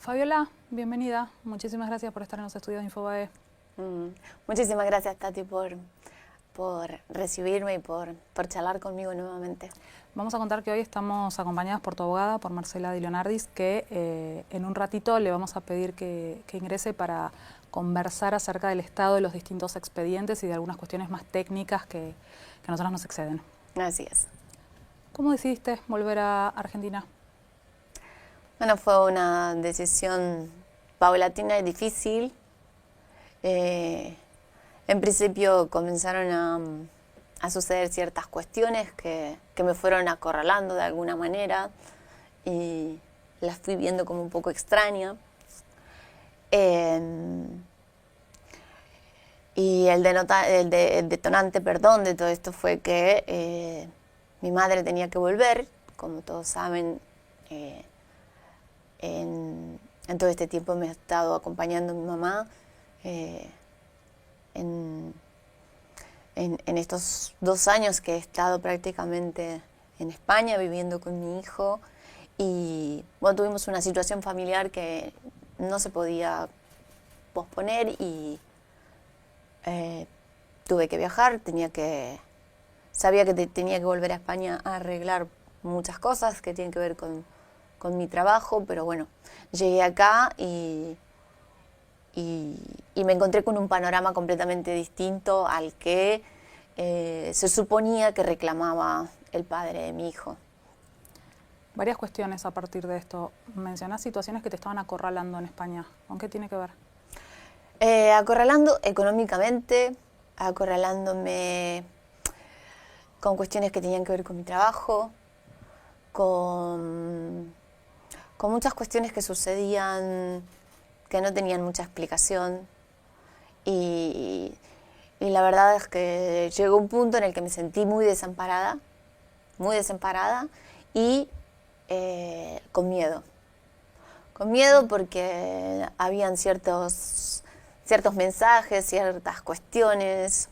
Fabiola, bienvenida. Muchísimas gracias por estar en los estudios de Infobae. Muchísimas gracias, Tati, por recibirme y por charlar conmigo nuevamente. Vamos a contar que hoy estamos acompañadas por tu abogada, por Marcela Di Leonardis, que en un ratito le vamos a pedir que ingrese para conversar acerca del estado de los distintos expedientes y de algunas cuestiones más técnicas que a nosotros nos exceden. Así es. ¿Cómo decidiste volver a Argentina? Bueno, fue una decisión paulatina y difícil. En principio comenzaron a suceder ciertas cuestiones que me fueron acorralando de alguna manera y las fui viendo como un poco extraña. Y el detonante, de todo esto fue que mi madre tenía que volver. Como todos saben, en todo este tiempo me ha estado acompañando mi mamá en estos 2 años que he estado prácticamente en España viviendo con mi hijo. Y bueno, tuvimos una situación familiar que no se podía posponer y tuve que viajar. Sabía que tenía que volver a España a arreglar muchas cosas que tienen que ver con mi trabajo, pero bueno, llegué acá y me encontré con un panorama completamente distinto al que se suponía que reclamaba el padre de mi hijo. Varias cuestiones a partir de esto. Mencionás situaciones que te estaban acorralando en España. ¿Con qué tiene que ver? Acorralando económicamente, acorralándome con cuestiones que tenían que ver con mi trabajo, con muchas cuestiones que sucedían que no tenían mucha explicación. Y la verdad es que llegó un punto en el que me sentí muy desamparada y con miedo. Con miedo porque habían ciertos mensajes, ciertas cuestiones,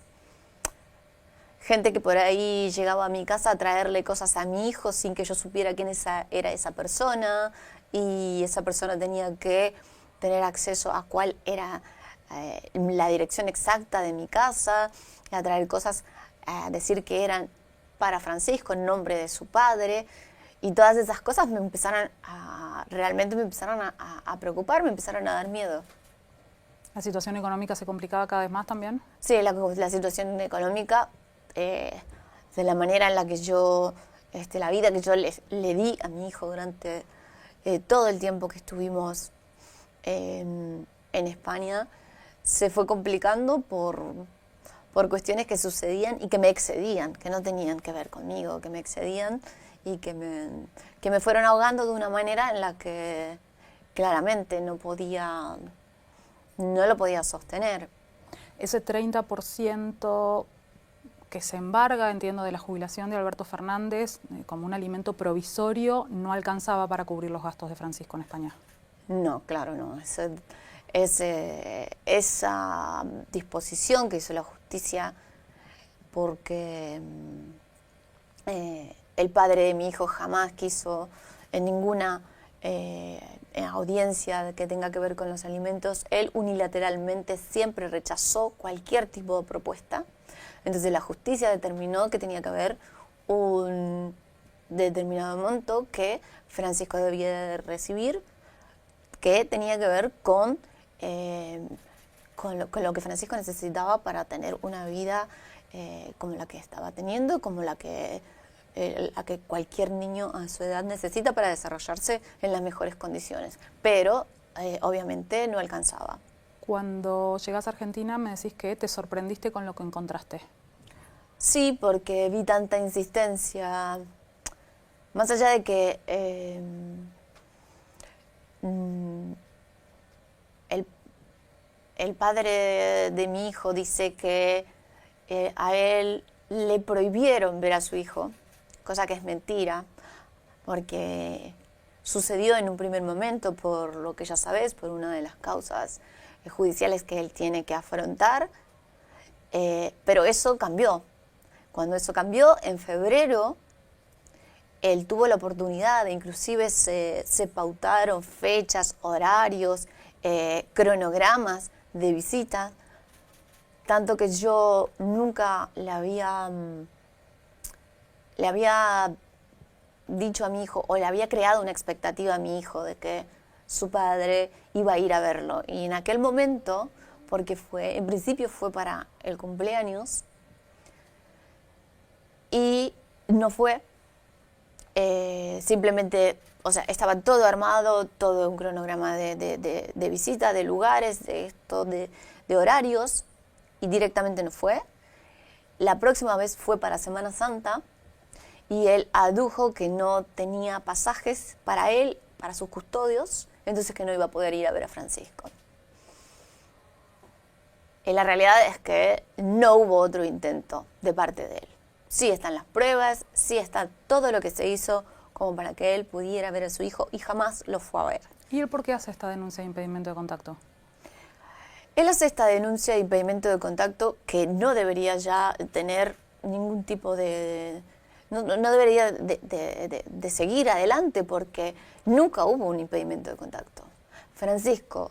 gente que por ahí llegaba a mi casa a traerle cosas a mi hijo sin que yo supiera quién era esa persona, y esa persona tenía que tener acceso a cuál era la dirección exacta de mi casa, a traer cosas, a decir que eran para Francisco en nombre de su padre. Y todas esas cosas realmente me empezaron a preocupar, me empezaron a dar miedo. ¿La situación económica se complicaba cada vez más también? Sí, la situación económica, de la manera en la que yo, la vida que yo le di a mi hijo durante todo el tiempo que estuvimos en España, se fue complicando por cuestiones que sucedían y que me excedían, que no tenían que ver conmigo, que me excedían y que me fueron ahogando de una manera en la que claramente no lo podía sostener. Ese 30% que se embarga, entiendo, de la jubilación de Alberto Fernández como un alimento provisorio, no alcanzaba para cubrir los gastos de Francisco en España. No, claro, no. Esa disposición que hizo la justicia, porque el padre de mi hijo jamás quiso en ninguna audiencia que tenga que ver con los alimentos, él unilateralmente siempre rechazó cualquier tipo de propuesta. Entonces la justicia determinó que tenía que haber un determinado monto que Francisco debía de recibir, que tenía que ver con lo que Francisco necesitaba para tener una vida como la que estaba teniendo, como la que cualquier niño a su edad necesita para desarrollarse en las mejores condiciones. Pero obviamente no alcanzaba. Cuando llegas a Argentina me decís que te sorprendiste con lo que encontraste. Sí, porque vi tanta insistencia. Más allá de que el padre de mi hijo dice que a él le prohibieron ver a su hijo, cosa que es mentira, porque sucedió en un primer momento, por lo que ya sabes, por una de las causas judiciales que él tiene que afrontar, pero eso cambió. Cuando eso cambió, en febrero, él tuvo la oportunidad, inclusive se pautaron fechas, horarios, cronogramas de visitas, tanto que yo nunca le había dicho a mi hijo, o le había creado una expectativa a mi hijo de que su padre iba a ir a verlo. Y en aquel momento, porque en principio fue para el cumpleaños, y no fue, simplemente, o sea, estaba todo armado, todo un cronograma de visita, de lugares, de horarios, y directamente no fue. La próxima vez fue para Semana Santa, y él adujo que no tenía pasajes para él, para sus custodios, entonces que no iba a poder ir a ver a Francisco. Y la realidad es que no hubo otro intento de parte de él. Sí están las pruebas, sí está todo lo que se hizo como para que él pudiera ver a su hijo, y jamás lo fue a ver. ¿Y él por qué hace esta denuncia de impedimento de contacto? Él hace esta denuncia de impedimento de contacto que no debería ya tener ningún tipo de... No debería de seguir adelante, porque nunca hubo un impedimento de contacto. Francisco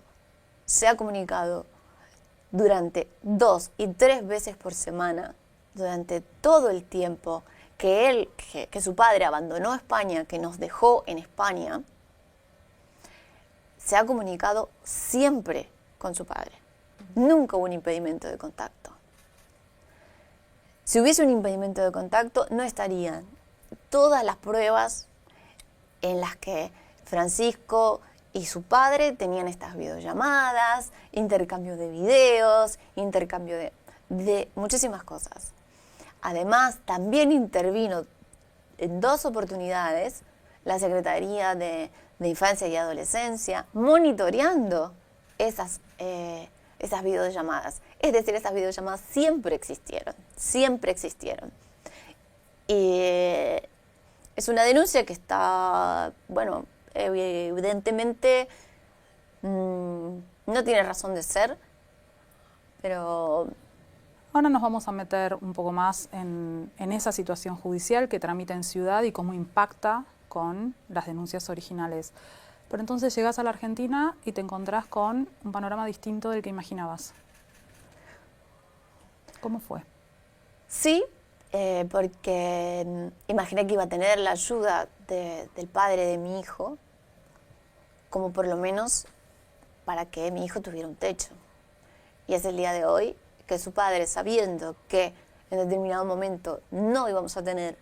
se ha comunicado durante 2 y 3 veces por semana, durante todo el tiempo que su padre abandonó España, que nos dejó en España, se ha comunicado siempre con su padre. Nunca hubo un impedimento de contacto. Si hubiese un impedimento de contacto, no estarían todas las pruebas en las que Francisco y su padre tenían estas videollamadas, intercambio de videos, intercambio de muchísimas cosas. Además, también intervino en 2 oportunidades la Secretaría de Infancia y Adolescencia, monitoreando esas videollamadas. Es decir, esas videollamadas siempre existieron, siempre existieron. Y es una denuncia que está, bueno, evidentemente no tiene razón de ser, pero... Ahora nos vamos a meter un poco más en esa situación judicial que tramita en Ciudad y cómo impacta con las denuncias originales. Pero entonces llegas a la Argentina y te encontrás con un panorama distinto del que imaginabas. ¿Cómo fue? Sí, porque imaginé que iba a tener la ayuda del padre de mi hijo, como por lo menos para que mi hijo tuviera un techo. Y es el día de hoy que su padre, sabiendo que en determinado momento no íbamos a tener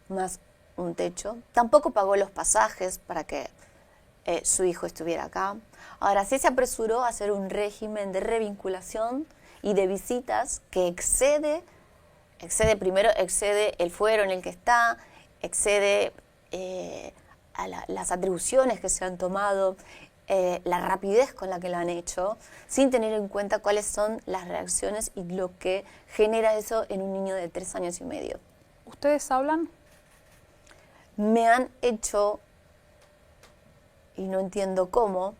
más un techo, tampoco pagó los pasajes para que su hijo estuviera acá. Ahora sí se apresuró a hacer un régimen de revinculación y de visitas que excede el fuero en el que está, excede a las atribuciones que se han tomado, la rapidez con la que lo han hecho, sin tener en cuenta cuáles son las reacciones y lo que genera eso en un niño de 3 años y medio. ¿Ustedes hablan? Me han hecho, y no entiendo cómo,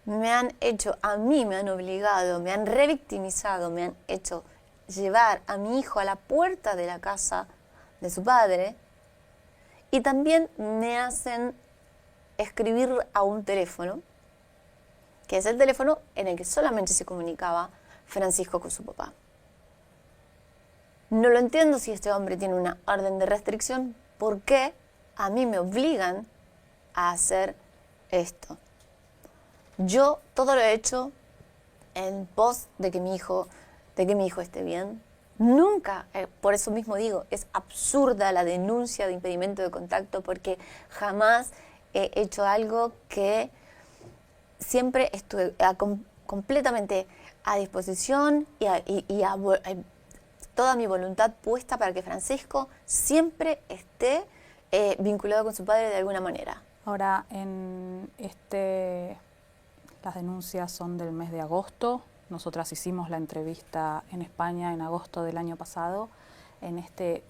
a mí me han obligado, me han revictimizado, me han hecho llevar a mi hijo a la puerta de la casa de su padre, y también me hacen escribir a un teléfono, que es el teléfono en el que solamente se comunicaba Francisco con su papá. No lo entiendo si este hombre tiene una orden de restricción, ¿por qué a mí me obligan a hacer esto? Yo todo lo he hecho en pos de que mi hijo esté bien. Nunca, por eso mismo digo, es absurda la denuncia de impedimento de contacto, porque jamás he hecho algo que siempre estuve completamente a disposición y toda mi voluntad puesta para que Francisco siempre esté vinculado con su padre de alguna manera. Ahora, las denuncias son del mes de agosto. Nosotras hicimos la entrevista en España en agosto del año pasado. En este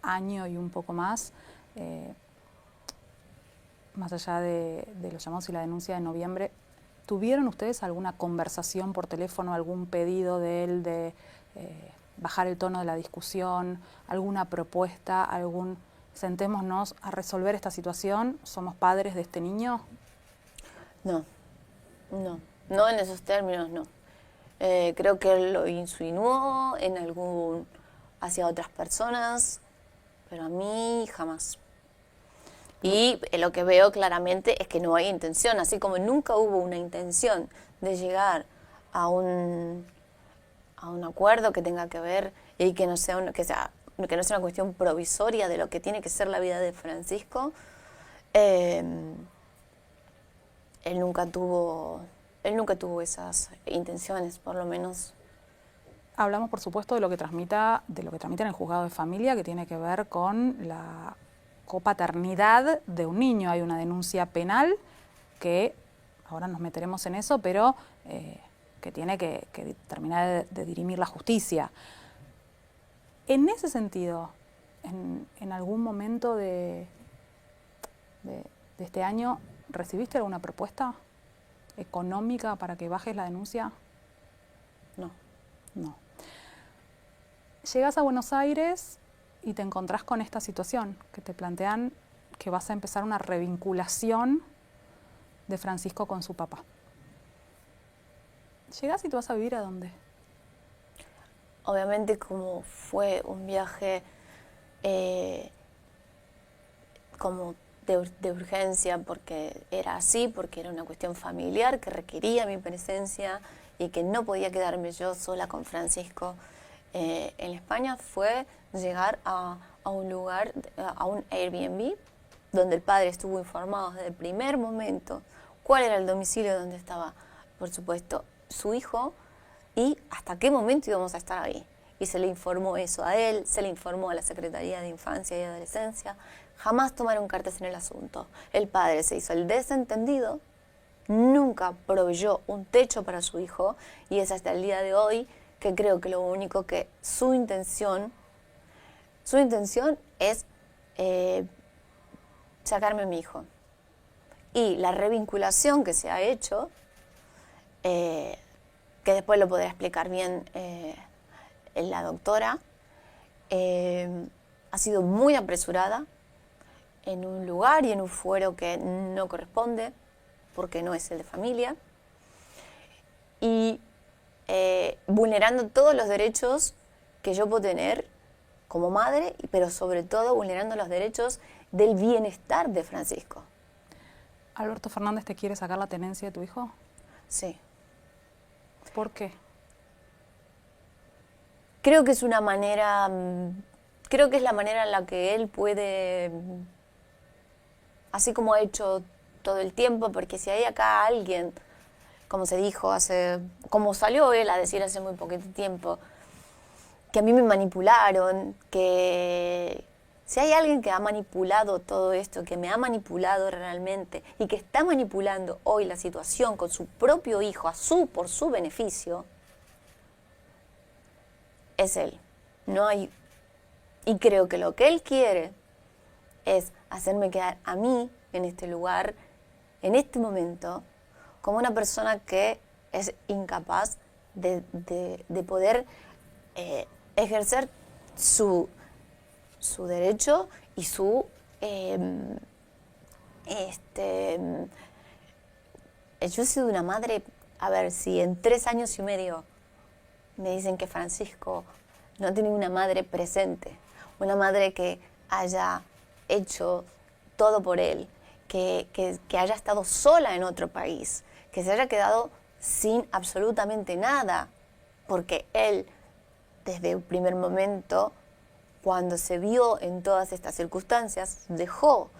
año y un poco más, más allá de los llamados y la denuncia de noviembre, ¿tuvieron ustedes alguna conversación por teléfono, algún pedido de él de bajar el tono de la discusión, alguna propuesta, algún sentémonos a resolver esta situación, somos padres de este niño? No, no en esos términos, no. Creo que él lo insinuó hacia otras personas, pero a mí jamás. Y lo que veo claramente es que no hay intención, así como nunca hubo una intención de llegar a un acuerdo que tenga que ver y que no sea una cuestión provisoria de lo que tiene que ser la vida de Francisco. Él nunca tuvo esas intenciones, por lo menos. Hablamos, por supuesto, de lo que transmita en el juzgado de familia, que tiene que ver con la copaternidad de un niño. Hay una denuncia penal que, ahora nos meteremos en eso, pero que tiene que terminar de dirimir la justicia. En ese sentido, en algún momento de este año, ¿recibiste alguna propuesta económica para que bajes la denuncia? No. No. Llegas a Buenos Aires y te encontrás con esta situación, que te plantean que vas a empezar una revinculación de Francisco con su papá. ¿Llegás y te vas a vivir a dónde? Obviamente, como fue un viaje como de urgencia, porque era así, porque era una cuestión familiar que requería mi presencia y que no podía quedarme yo sola con Francisco en España, fue llegar a un lugar, a un Airbnb, donde el padre estuvo informado desde el primer momento cuál era el domicilio donde estaba, por supuesto, su hijo y hasta qué momento íbamos a estar ahí. Y se le informó eso a él, se le informó a la Secretaría de Infancia y Adolescencia. Jamás tomaron cartas en el asunto. El padre se hizo el desentendido, nunca proveyó un techo para su hijo y es hasta el día de hoy que creo que lo único que su intención es sacarme a mi hijo. Y la revinculación que se ha hecho, que después lo podrá explicar bien la doctora, ha sido muy apresurada en un lugar y en un fuero que no corresponde, porque no es el de familia, y vulnerando todos los derechos que yo puedo tener como madre, pero sobre todo vulnerando los derechos del bienestar de Francisco. ¿Alberto Fernández te quiere sacar la tenencia de tu hijo? Sí. ¿Por qué? Creo que es la manera en la que él puede, así como ha hecho todo el tiempo, porque si hay acá alguien, como se dijo como salió él a decir hace muy poquito tiempo, que a mí me manipularon, que si hay alguien que ha manipulado todo esto, que me ha manipulado realmente y que está manipulando hoy la situación con su propio hijo por su beneficio, es él. No hay. Y creo que lo que él quiere es hacerme quedar a mí en este lugar, en este momento, como una persona que es incapaz de poder ejercer su derecho y yo he sido una madre, a ver, si en 3 años y medio me dicen que Francisco no tiene una madre presente, una madre que haya hecho todo por él, que haya estado sola en otro país, que se haya quedado sin absolutamente nada, porque él, desde el primer momento, cuando se vio en todas estas circunstancias, dejó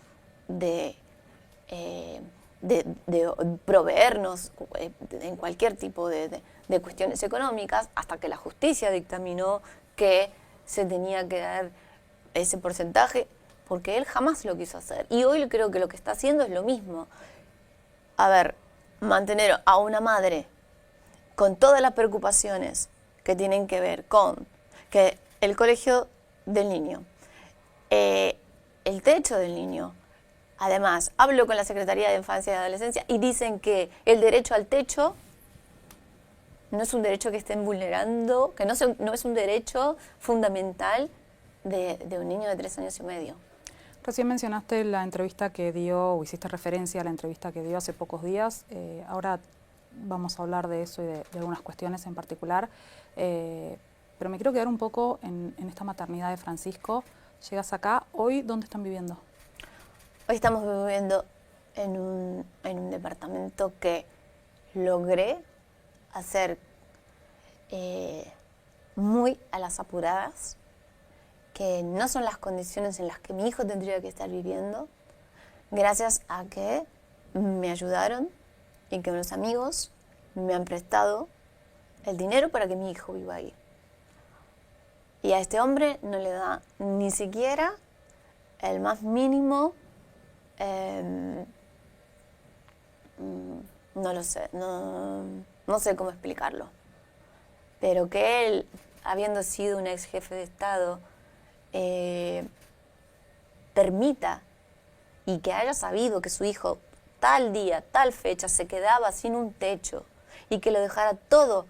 de proveernos en cualquier tipo de cuestiones económicas, hasta que la justicia dictaminó que se tenía que dar ese porcentaje, porque él jamás lo quiso hacer. Y hoy creo que lo que está haciendo es lo mismo. A ver, mantener a una madre con todas las preocupaciones que tienen que ver con que el colegio del niño, el techo del niño. Además, hablo con la Secretaría de Infancia y Adolescencia y dicen que el derecho al techo no es un derecho que estén vulnerando, que no es un derecho fundamental de un niño de 3 años y medio. Recién mencionaste la entrevista que dio, o hiciste referencia a la entrevista que dio hace pocos días. Ahora vamos a hablar de eso y de algunas cuestiones en particular. Pero me quiero quedar un poco en esta maternidad de Francisco. Llegas acá, ¿hoy dónde están viviendo? Hoy estamos viviendo en un departamento que logré hacer muy a las apuradas, que no son las condiciones en las que mi hijo tendría que estar viviendo, gracias a que me ayudaron y que unos amigos me han prestado el dinero para que mi hijo viva ahí. Y a este hombre no le da ni siquiera el más mínimo, no lo sé, no sé cómo explicarlo, pero que él, habiendo sido un ex jefe de Estado, permita y que haya sabido que su hijo tal día, tal fecha se quedaba sin un techo y que lo dejara todo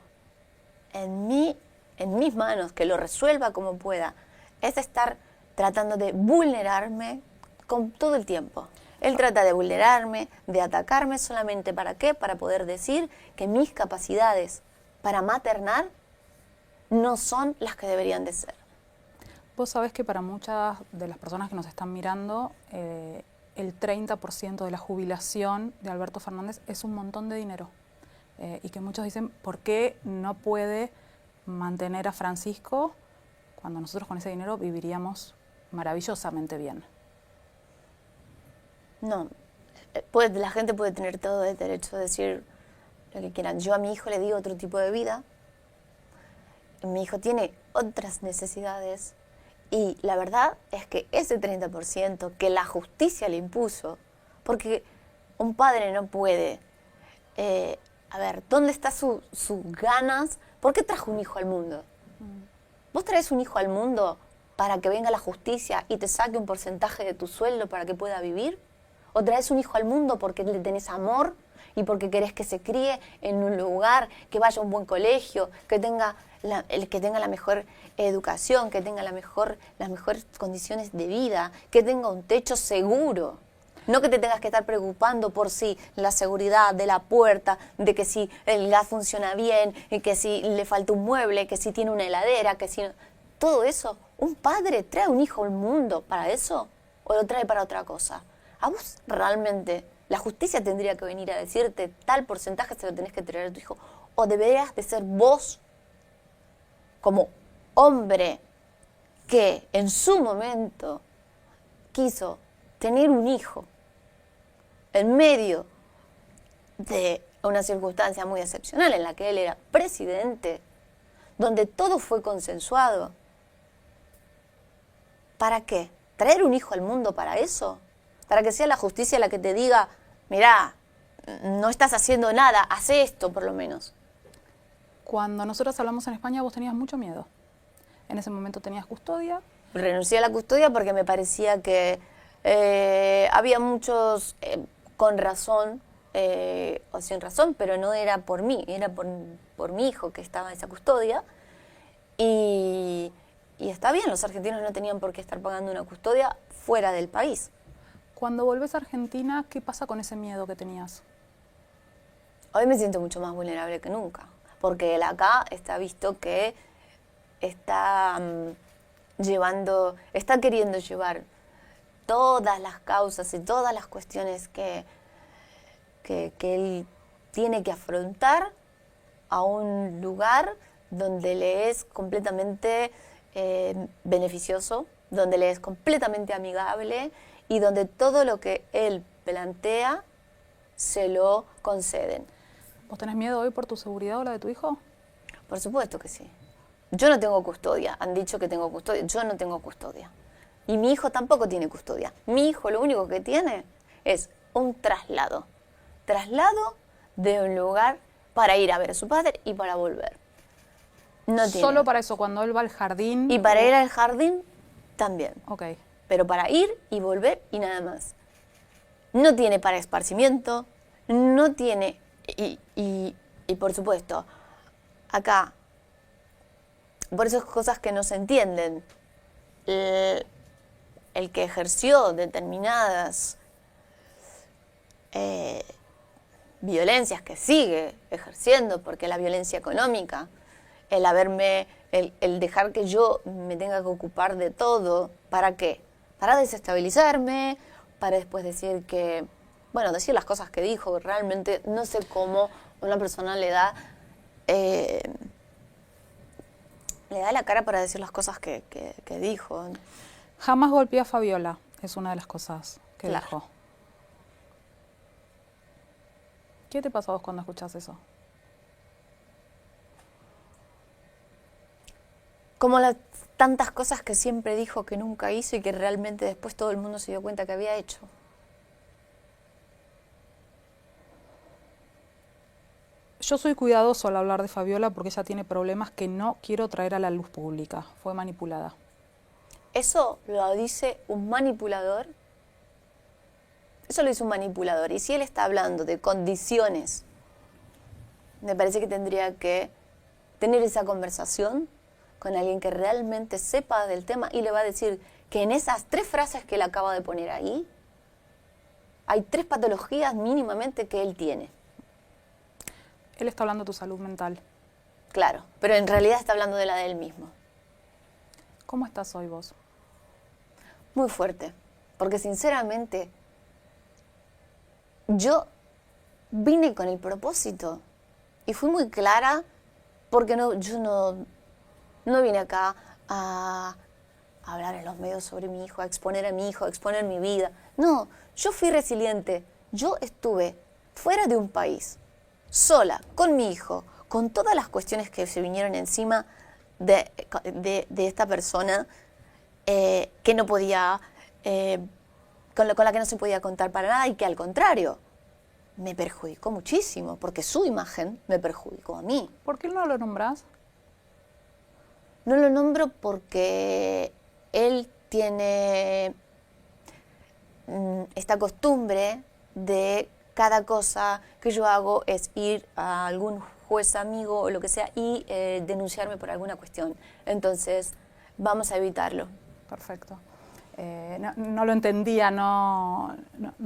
en mis manos, que lo resuelva como pueda, es estar tratando de vulnerarme con todo el tiempo. Él trata de vulnerarme, de atacarme solamente ¿para qué? Para poder decir que mis capacidades para maternar no son las que deberían de ser. Vos sabés que para muchas de las personas que nos están mirando, el 30% de la jubilación de Alberto Fernández es un montón de dinero. Y que muchos dicen, ¿por qué no puede mantener a Francisco cuando nosotros con ese dinero viviríamos maravillosamente bien? No, la gente puede tener todo el derecho de decir lo que quieran. Yo a mi hijo le di otro tipo de vida. Mi hijo tiene otras necesidades. Y la verdad es que ese 30% que la justicia le impuso, porque un padre no puede, a ver, ¿dónde está sus ganas? ¿Por qué trajo un hijo al mundo? ¿Vos traes un hijo al mundo para que venga la justicia y te saque un porcentaje de tu sueldo para que pueda vivir? ¿O traes un hijo al mundo porque le tenés amor y porque querés que se críe en un lugar, que vaya a un buen colegio, que tenga la mejor educación, que tenga las mejores condiciones de vida, que tenga un techo seguro? No que te tengas que estar preocupando por si la seguridad de la puerta, de que si el gas funciona bien, que si le falta un mueble, que si tiene una heladera, que si... Todo eso, ¿un padre trae un hijo al mundo para eso o lo trae para otra cosa? ¿A vos realmente la justicia tendría que venir a decirte tal porcentaje se lo tenés que traer a tu hijo? ¿O deberías de ser vos, como hombre que en su momento quiso tener un hijo en medio de una circunstancia muy excepcional en la que él era presidente, donde todo fue consensuado? ¿Para qué? ¿Traer un hijo al mundo para eso? ¿Para que sea la justicia la que te diga, mirá, no estás haciendo nada, haz esto por lo menos? Cuando nosotros hablamos en España, vos tenías mucho miedo. En ese momento tenías custodia. Renuncié a la custodia porque me parecía que había muchos, con razón o sin razón, pero no era por mí, era por mi hijo que estaba en esa custodia. Y está bien, los argentinos no tenían por qué estar pagando una custodia fuera del país. Cuando volvés a Argentina, ¿qué pasa con ese miedo que tenías? Hoy me siento mucho más vulnerable que nunca, porque él acá está visto que está está queriendo llevar todas las causas y todas las cuestiones que él tiene que afrontar a un lugar donde le es completamente beneficioso, donde le es completamente amigable y donde todo lo que él plantea se lo conceden. ¿Vos tenés miedo hoy por tu seguridad o la de tu hijo? Por supuesto que sí. Yo no tengo custodia. Han dicho que tengo custodia. Yo no tengo custodia. Y mi hijo tampoco tiene custodia. Mi hijo lo único que tiene es un traslado. Traslado de un lugar para ir a ver a su padre y para volver. No tiene. Solo para eso, cuando él va al jardín. Y para ir al jardín también. Ok. Pero para ir y volver y nada más. No tiene para esparcimiento, no tiene... Y por supuesto, acá, por esas cosas que no se entienden, el que ejerció determinadas violencias que sigue ejerciendo, porque la violencia económica, el dejar que yo me tenga que ocupar de todo, ¿para qué? Para desestabilizarme, para después decir que, bueno, decir las cosas que dijo, realmente no sé cómo una persona le da la cara para decir las cosas que dijo. Jamás golpeé a Fabiola, es una de las cosas que dijo. ¿Qué te pasa a vos cuando escuchás eso? Como las tantas cosas que siempre dijo que nunca hizo y que realmente después todo el mundo se dio cuenta que había hecho. Yo soy cuidadoso al hablar de Fabiola porque ella tiene problemas que no quiero traer a la luz pública. Fue manipulada. Eso lo dice un manipulador. Eso lo dice un manipulador. Y si él está hablando de condiciones, me parece que tendría que tener esa conversación con alguien que realmente sepa del tema y le va a decir que en esas 3 frases que él acaba de poner ahí, hay 3 patologías mínimamente que él tiene. Él está hablando de tu salud mental. Claro, pero en realidad está hablando de la de él mismo. ¿Cómo estás hoy vos? Muy fuerte, porque sinceramente yo vine con el propósito y fui muy clara porque yo no vine acá a hablar en los medios sobre mi hijo, a exponer a mi hijo, a exponer mi vida. No, yo fui resiliente. Yo estuve fuera de un país, sola, con mi hijo, con todas las cuestiones que se vinieron encima de esta persona que no podía, con la que no se podía contar para nada y que al contrario me perjudicó muchísimo, porque su imagen me perjudicó a mí. ¿Por qué no lo nombrás? No lo nombro porque él tiene esta costumbre de cada cosa que yo hago es ir a algún juez amigo o lo que sea y denunciarme por alguna cuestión. Entonces, vamos a evitarlo. Perfecto. No lo entendía, no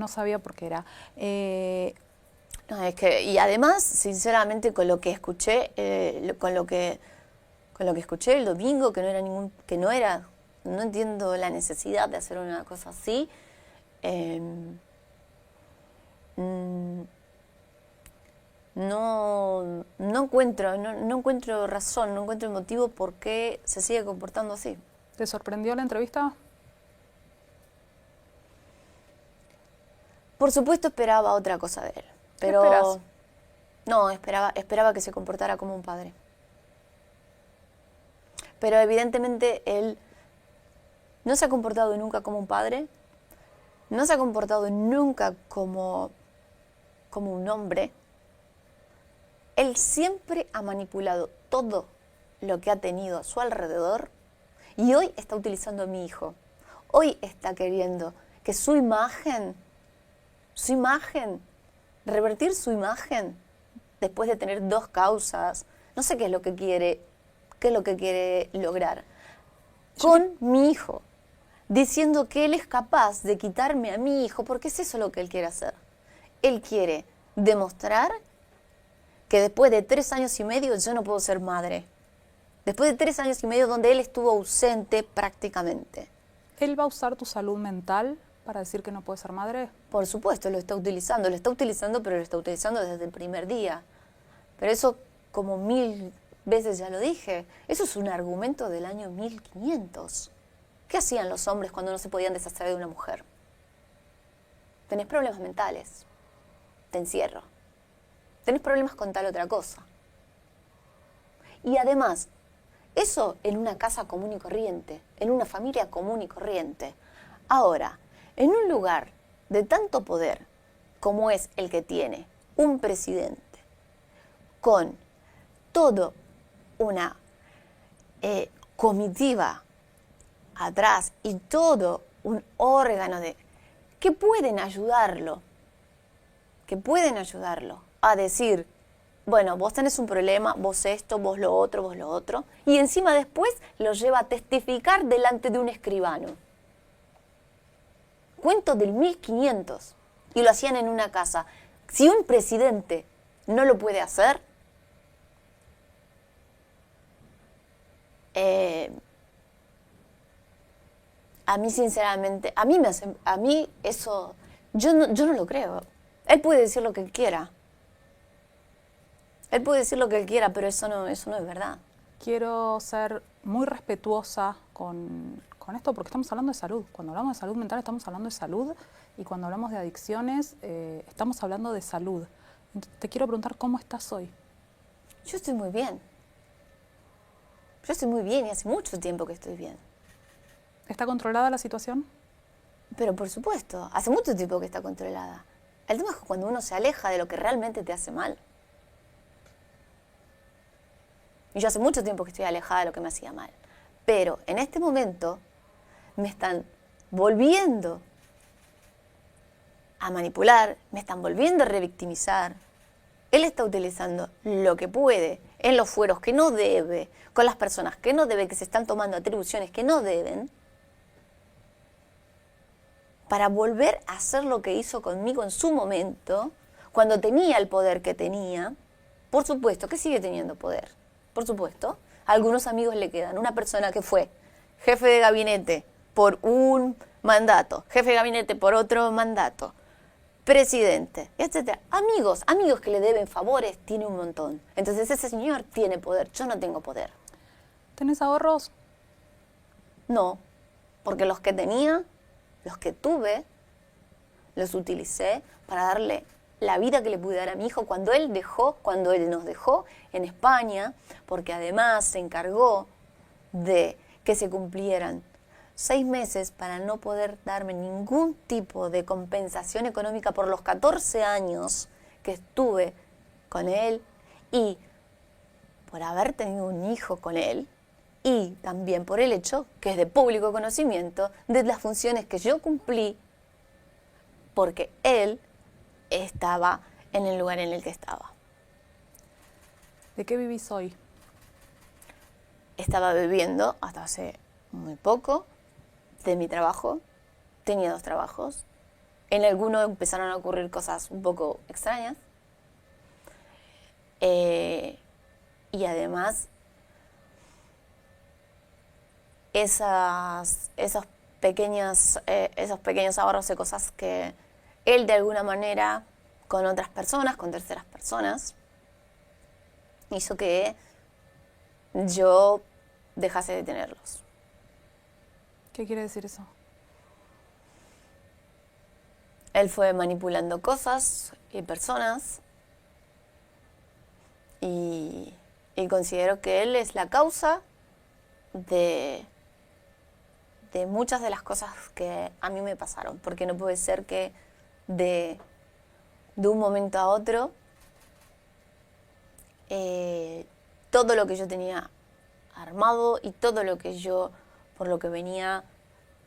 sabía por qué era. No, es que, y además, sinceramente, con lo que escuché, con lo que escuché el domingo, no entiendo la necesidad de hacer una cosa así. No encuentro razón, no encuentro motivo por qué se sigue comportando así. ¿Te sorprendió la entrevista? Por supuesto esperaba otra cosa de él, pero ¿Qué esperas? no, esperaba que se comportara como un padre. Pero evidentemente él no se ha comportado nunca como un padre, no se ha comportado nunca como un hombre. Él siempre ha manipulado todo lo que ha tenido a su alrededor y hoy está utilizando a mi hijo. Hoy está queriendo que revertir su imagen después de tener 2 causas. No sé qué es lo que quiere lograr con mi hijo, diciendo que él es capaz de quitarme a mi hijo, porque es eso lo que él quiere hacer. Él quiere demostrar que después de 3 años y medio yo no puedo ser madre. Después de 3 años y medio donde él estuvo ausente prácticamente. ¿Él va a usar tu salud mental para decir que no puede ser madre? Por supuesto, lo está utilizando, pero lo está utilizando desde el primer día. Pero eso, como 1000 veces ya lo dije, eso es un argumento del año 1500. ¿Qué hacían los hombres cuando no se podían deshacer de una mujer? Tenés problemas mentales, te encierro. Tenés problemas con tal otra cosa. Y además, eso en una casa común y corriente, en una familia común y corriente. Ahora, en un lugar de tanto poder como es el que tiene un presidente, con toda una comitiva atrás y todo un órgano que pueden ayudarlo a decir, bueno, vos tenés un problema, vos esto, vos lo otro, y encima después lo lleva a testificar delante de un escribano. cuento del 1500 y lo hacían en una casa. Si un presidente no lo puede hacer, a mí sinceramente, a mí eso, yo no lo creo. Él puede decir lo que él quiera. Él puede decir lo que él quiera, pero eso no es verdad. Quiero ser muy respetuosa con esto porque estamos hablando de salud. Cuando hablamos de salud mental estamos hablando de salud y cuando hablamos de adicciones estamos hablando de salud. Entonces, te quiero preguntar cómo estás hoy. Yo estoy muy bien. Yo estoy muy bien y hace mucho tiempo que estoy bien. ¿Está controlada la situación? Pero por supuesto, hace mucho tiempo que está controlada. El tema es que cuando uno se aleja de lo que realmente te hace mal. Y yo hace mucho tiempo que estoy alejada de lo que me hacía mal. Pero en este momento me están volviendo a manipular, me están volviendo a revictimizar. Él está utilizando lo que puede en los fueros que no debe, con las personas que no debe, que se están tomando atribuciones que no deben, para volver a hacer lo que hizo conmigo en su momento, cuando tenía el poder que tenía. Por supuesto que sigue teniendo poder, por supuesto. A algunos amigos le quedan. Una persona que fue jefe de gabinete por un mandato, jefe de gabinete por otro mandato, presidente, etc. Amigos que le deben favores, tiene un montón. Entonces ese señor tiene poder, yo no tengo poder. ¿Tenés ahorros? No, porque los que tenía, los que tuve, los utilicé para darle la vida que le pude dar a mi hijo cuando él nos dejó en España, porque además se encargó de que se cumplieran 6 meses para no poder darme ningún tipo de compensación económica por los 14 años que estuve con él y por haber tenido un hijo con él y también por el hecho, que es de público conocimiento, de las funciones que yo cumplí porque él estaba en el lugar en el que estaba. ¿De qué vivís hoy? Estaba viviendo hasta hace muy poco de mi trabajo. Tenía 2 trabajos. En alguno empezaron a ocurrir cosas un poco extrañas. Y además, esos pequeños ahorros de cosas que él de alguna manera, con otras personas, con terceras personas, hizo que yo dejase de tenerlos. ¿Qué quiere decir eso? Él fue manipulando cosas y personas y considero que él es la causa de muchas de las cosas que a mí me pasaron, porque no puede ser que de un momento a otro todo lo que yo tenía armado y todo lo que yo, por lo que venía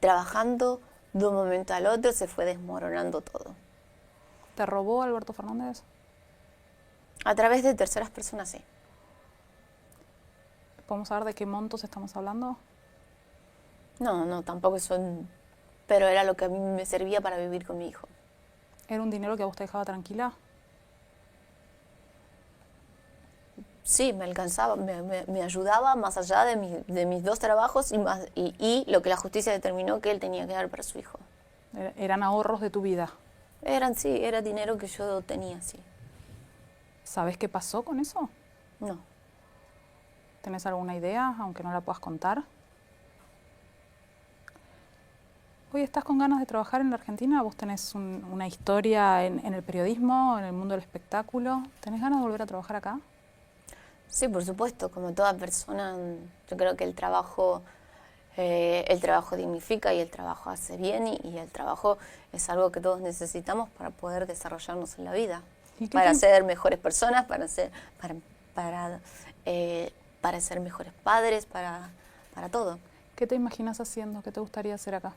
trabajando, de un momento al otro se fue desmoronando todo. ¿Te robó Alberto Fernández? A través de terceras personas, sí. ¿Podemos saber de qué montos estamos hablando? No, tampoco son... Pero era lo que a mí me servía para vivir con mi hijo. ¿Era un dinero que a vos te dejaba tranquila? Sí, me alcanzaba, me ayudaba más allá de mis 2 trabajos y lo que la justicia determinó que él tenía que dar para su hijo. ¿Eran ahorros de tu vida? Era dinero que yo tenía, sí. ¿Sabés qué pasó con eso? No. ¿Tenés alguna idea, aunque no la puedas contar? ¿Hoy estás con ganas de trabajar en la Argentina? ¿Vos tenés una historia en el periodismo, en el mundo del espectáculo? ¿Tenés ganas de volver a trabajar acá? Sí, por supuesto, como toda persona, yo creo que el trabajo dignifica y el trabajo hace bien y el trabajo es algo que todos necesitamos para poder desarrollarnos en la vida, para ser mejores personas, para ser mejores padres, para todo. ¿Qué te imaginas haciendo? ¿Qué te gustaría hacer acá?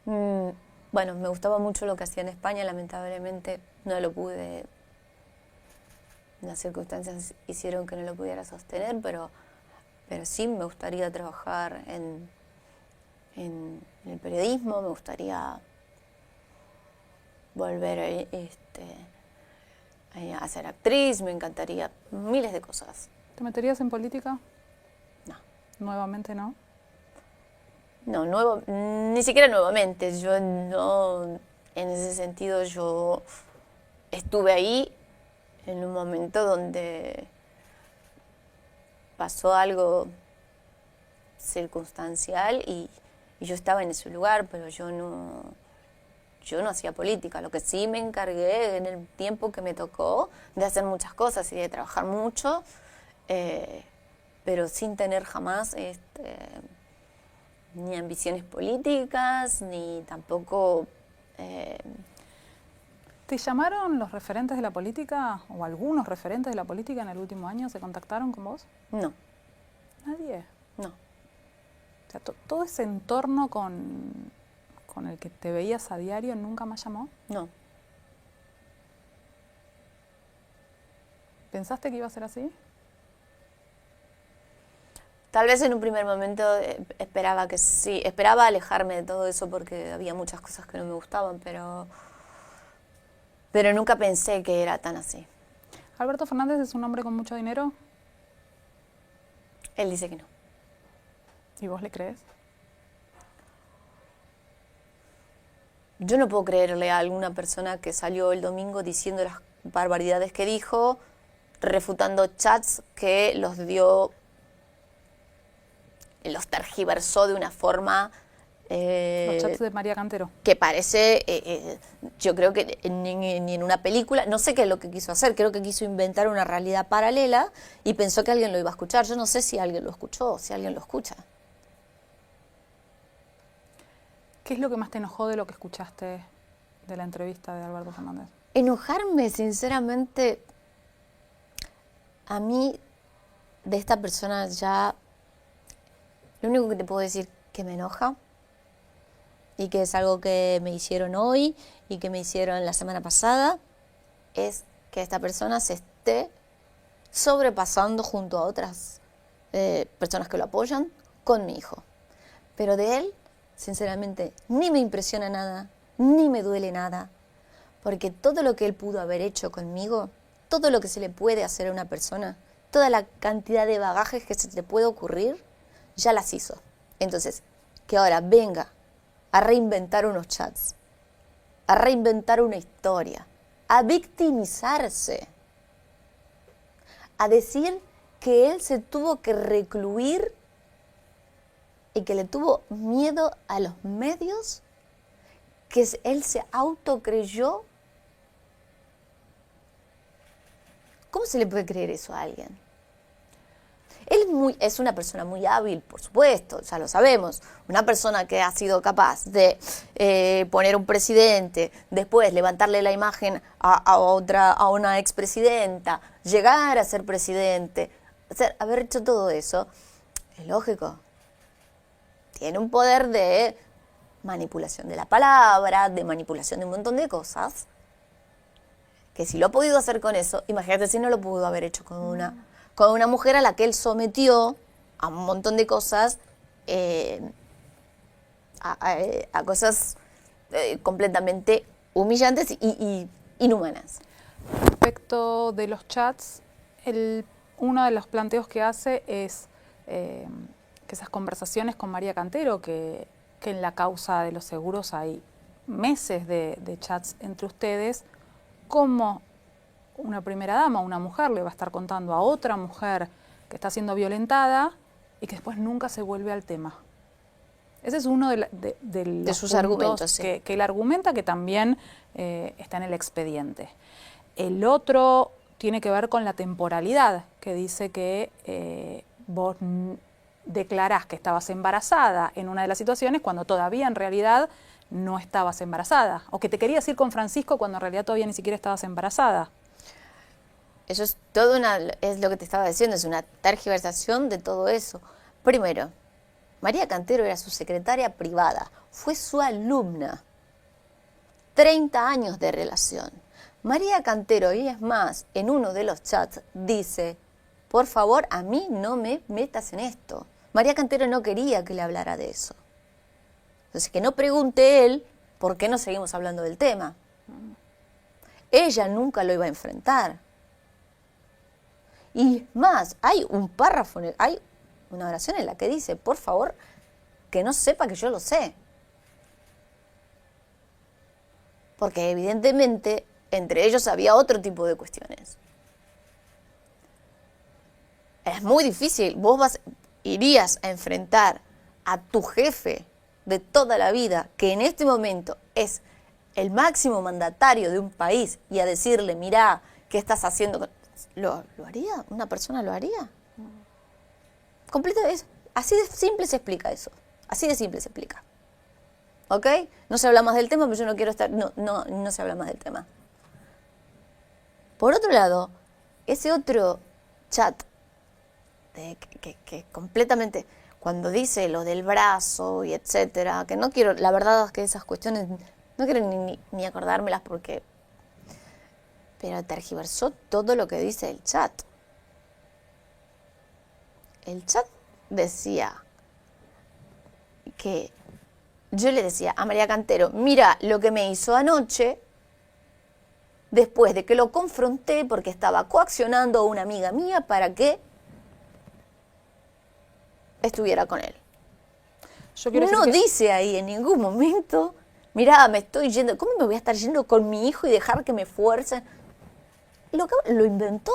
Bueno, me gustaba mucho lo que hacía en España, lamentablemente no lo pude. Las circunstancias hicieron que no lo pudiera sostener, pero sí me gustaría trabajar en en el periodismo, me gustaría volver a ser actriz, me encantaría miles de cosas. ¿Te meterías en política? No. ¿Nuevamente no? No, ni siquiera nuevamente. Yo no, en ese sentido, yo estuve ahí en un momento donde pasó algo circunstancial y yo estaba en ese lugar, pero yo no hacía política. Lo que sí me encargué en el tiempo que me tocó de hacer muchas cosas y de trabajar mucho, pero sin tener jamás ni ambiciones políticas, ni tampoco... ¿Te llamaron los referentes de la política o algunos referentes de la política en el último año? ¿Se contactaron con vos? No. ¿Nadie? No. O sea, todo ese entorno con el que te veías a diario nunca más llamó. No. ¿Pensaste que iba a ser así? Tal vez en un primer momento esperaba que sí, esperaba alejarme de todo eso porque había muchas cosas que no me gustaban, pero nunca pensé que era tan así. ¿Alberto Fernández es un hombre con mucho dinero? Él dice que no. ¿Y vos le crees? Yo no puedo creerle a alguna persona que salió el domingo diciendo las barbaridades que dijo, refutando chats que los tergiversó de una forma... Los chats de María Cantero. Que parece, yo creo que ni en una película, no sé qué es lo que quiso hacer, creo que quiso inventar una realidad paralela y pensó que alguien lo iba a escuchar. Yo no sé si alguien lo escuchó o si alguien lo escucha. ¿Qué es lo que más te enojó de lo que escuchaste de la entrevista de Alberto Fernández? Enojarme, sinceramente, a mí, de esta persona ya, lo único que te puedo decir que me enoja, y que es algo que me hicieron hoy y que me hicieron la semana pasada, es que esta persona se esté sobrepasando junto a otras personas que lo apoyan con mi hijo. Pero de él, sinceramente, ni me impresiona nada, ni me duele nada, porque todo lo que él pudo haber hecho conmigo, todo lo que se le puede hacer a una persona, toda la cantidad de bagajes que se te puede ocurrir, ya las hizo. Entonces, que ahora venga a reinventar unos chats, a reinventar una historia, a victimizarse, a decir que él se tuvo que recluir y que le tuvo miedo a los medios, que él se autocreyó. ¿Cómo se le puede creer eso a alguien? Él es una persona muy hábil, por supuesto, ya lo sabemos. Una persona que ha sido capaz de poner un presidente, después levantarle la imagen a una expresidenta, llegar a ser presidente, haber hecho todo eso, es lógico. Tiene un poder de manipulación de la palabra, de manipulación de un montón de cosas, que si lo ha podido hacer con eso, imagínate si no lo pudo haber hecho con una mujer a la que él sometió a un montón de cosas, a cosas completamente humillantes y inhumanas. Respecto de los chats, uno de los planteos que hace es que esas conversaciones con María Cantero, que en la causa de los seguros hay meses de chats entre ustedes, cómo una primera dama, una mujer, le va a estar contando a otra mujer que está siendo violentada y que después nunca se vuelve al tema. Ese es uno de sus argumentos, sí. que él argumenta, que también está en el expediente. El otro tiene que ver con la temporalidad, que dice que vos declarás que estabas embarazada en una de las situaciones cuando todavía en realidad no estabas embarazada, o que te querías ir con Francisco cuando en realidad todavía ni siquiera estabas embarazada. Eso es es lo que te estaba diciendo, es una tergiversación de todo eso. Primero, María Cantero era su secretaria privada, fue su alumna. 30 años de relación. María Cantero, y es más, en uno de los chats dice, por favor, a mí no me metas en esto. María Cantero no quería que le hablara de eso. Entonces, que no pregunte él por qué no seguimos hablando del tema. Ella nunca lo iba a enfrentar. Y más, hay un párrafo, hay una oración en la que dice, por favor, que no sepa que yo lo sé. Porque evidentemente entre ellos había otro tipo de cuestiones. Es muy difícil, irías a enfrentar a tu jefe de toda la vida, que en este momento es el máximo mandatario de un país, y a decirle, mirá, ¿qué estás haciendo? ¿Lo haría? ¿Una persona lo haría? Así de simple se explica eso. Así de simple se explica. ¿Ok? No se habla más del tema, pero yo no quiero estar... No se habla más del tema. Por otro lado, ese otro chat, que completamente... Cuando dice lo del brazo y etcétera, que no quiero... La verdad es que esas cuestiones no quiero ni acordármelas porque... Pero tergiversó todo lo que dice el chat. El chat decía que yo le decía a María Cantero, mira lo que me hizo anoche, después de que lo confronté porque estaba coaccionando a una amiga mía para que estuviera con él. No dice ahí en ningún momento, mira, me estoy yendo, ¿cómo me voy a estar yendo con mi hijo y dejar que me fuercen? Lo inventó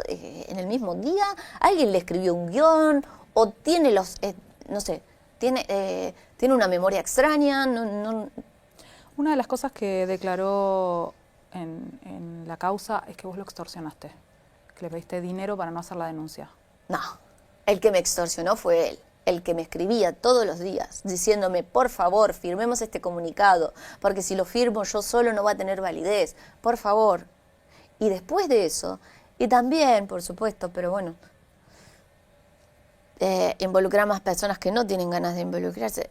en el mismo día, alguien le escribió un guión, o tiene no sé, tiene una memoria extraña. Una de las cosas que declaró en la causa es que vos lo extorsionaste, que le pediste dinero para no hacer la denuncia. No, el que me extorsionó fue él, el que me escribía todos los días diciéndome, por favor, firmemos este comunicado, porque si lo firmo yo solo no va a tener validez, por favor. Y después de eso, y también, por supuesto, pero bueno, involucrar a más personas que no tienen ganas de involucrarse.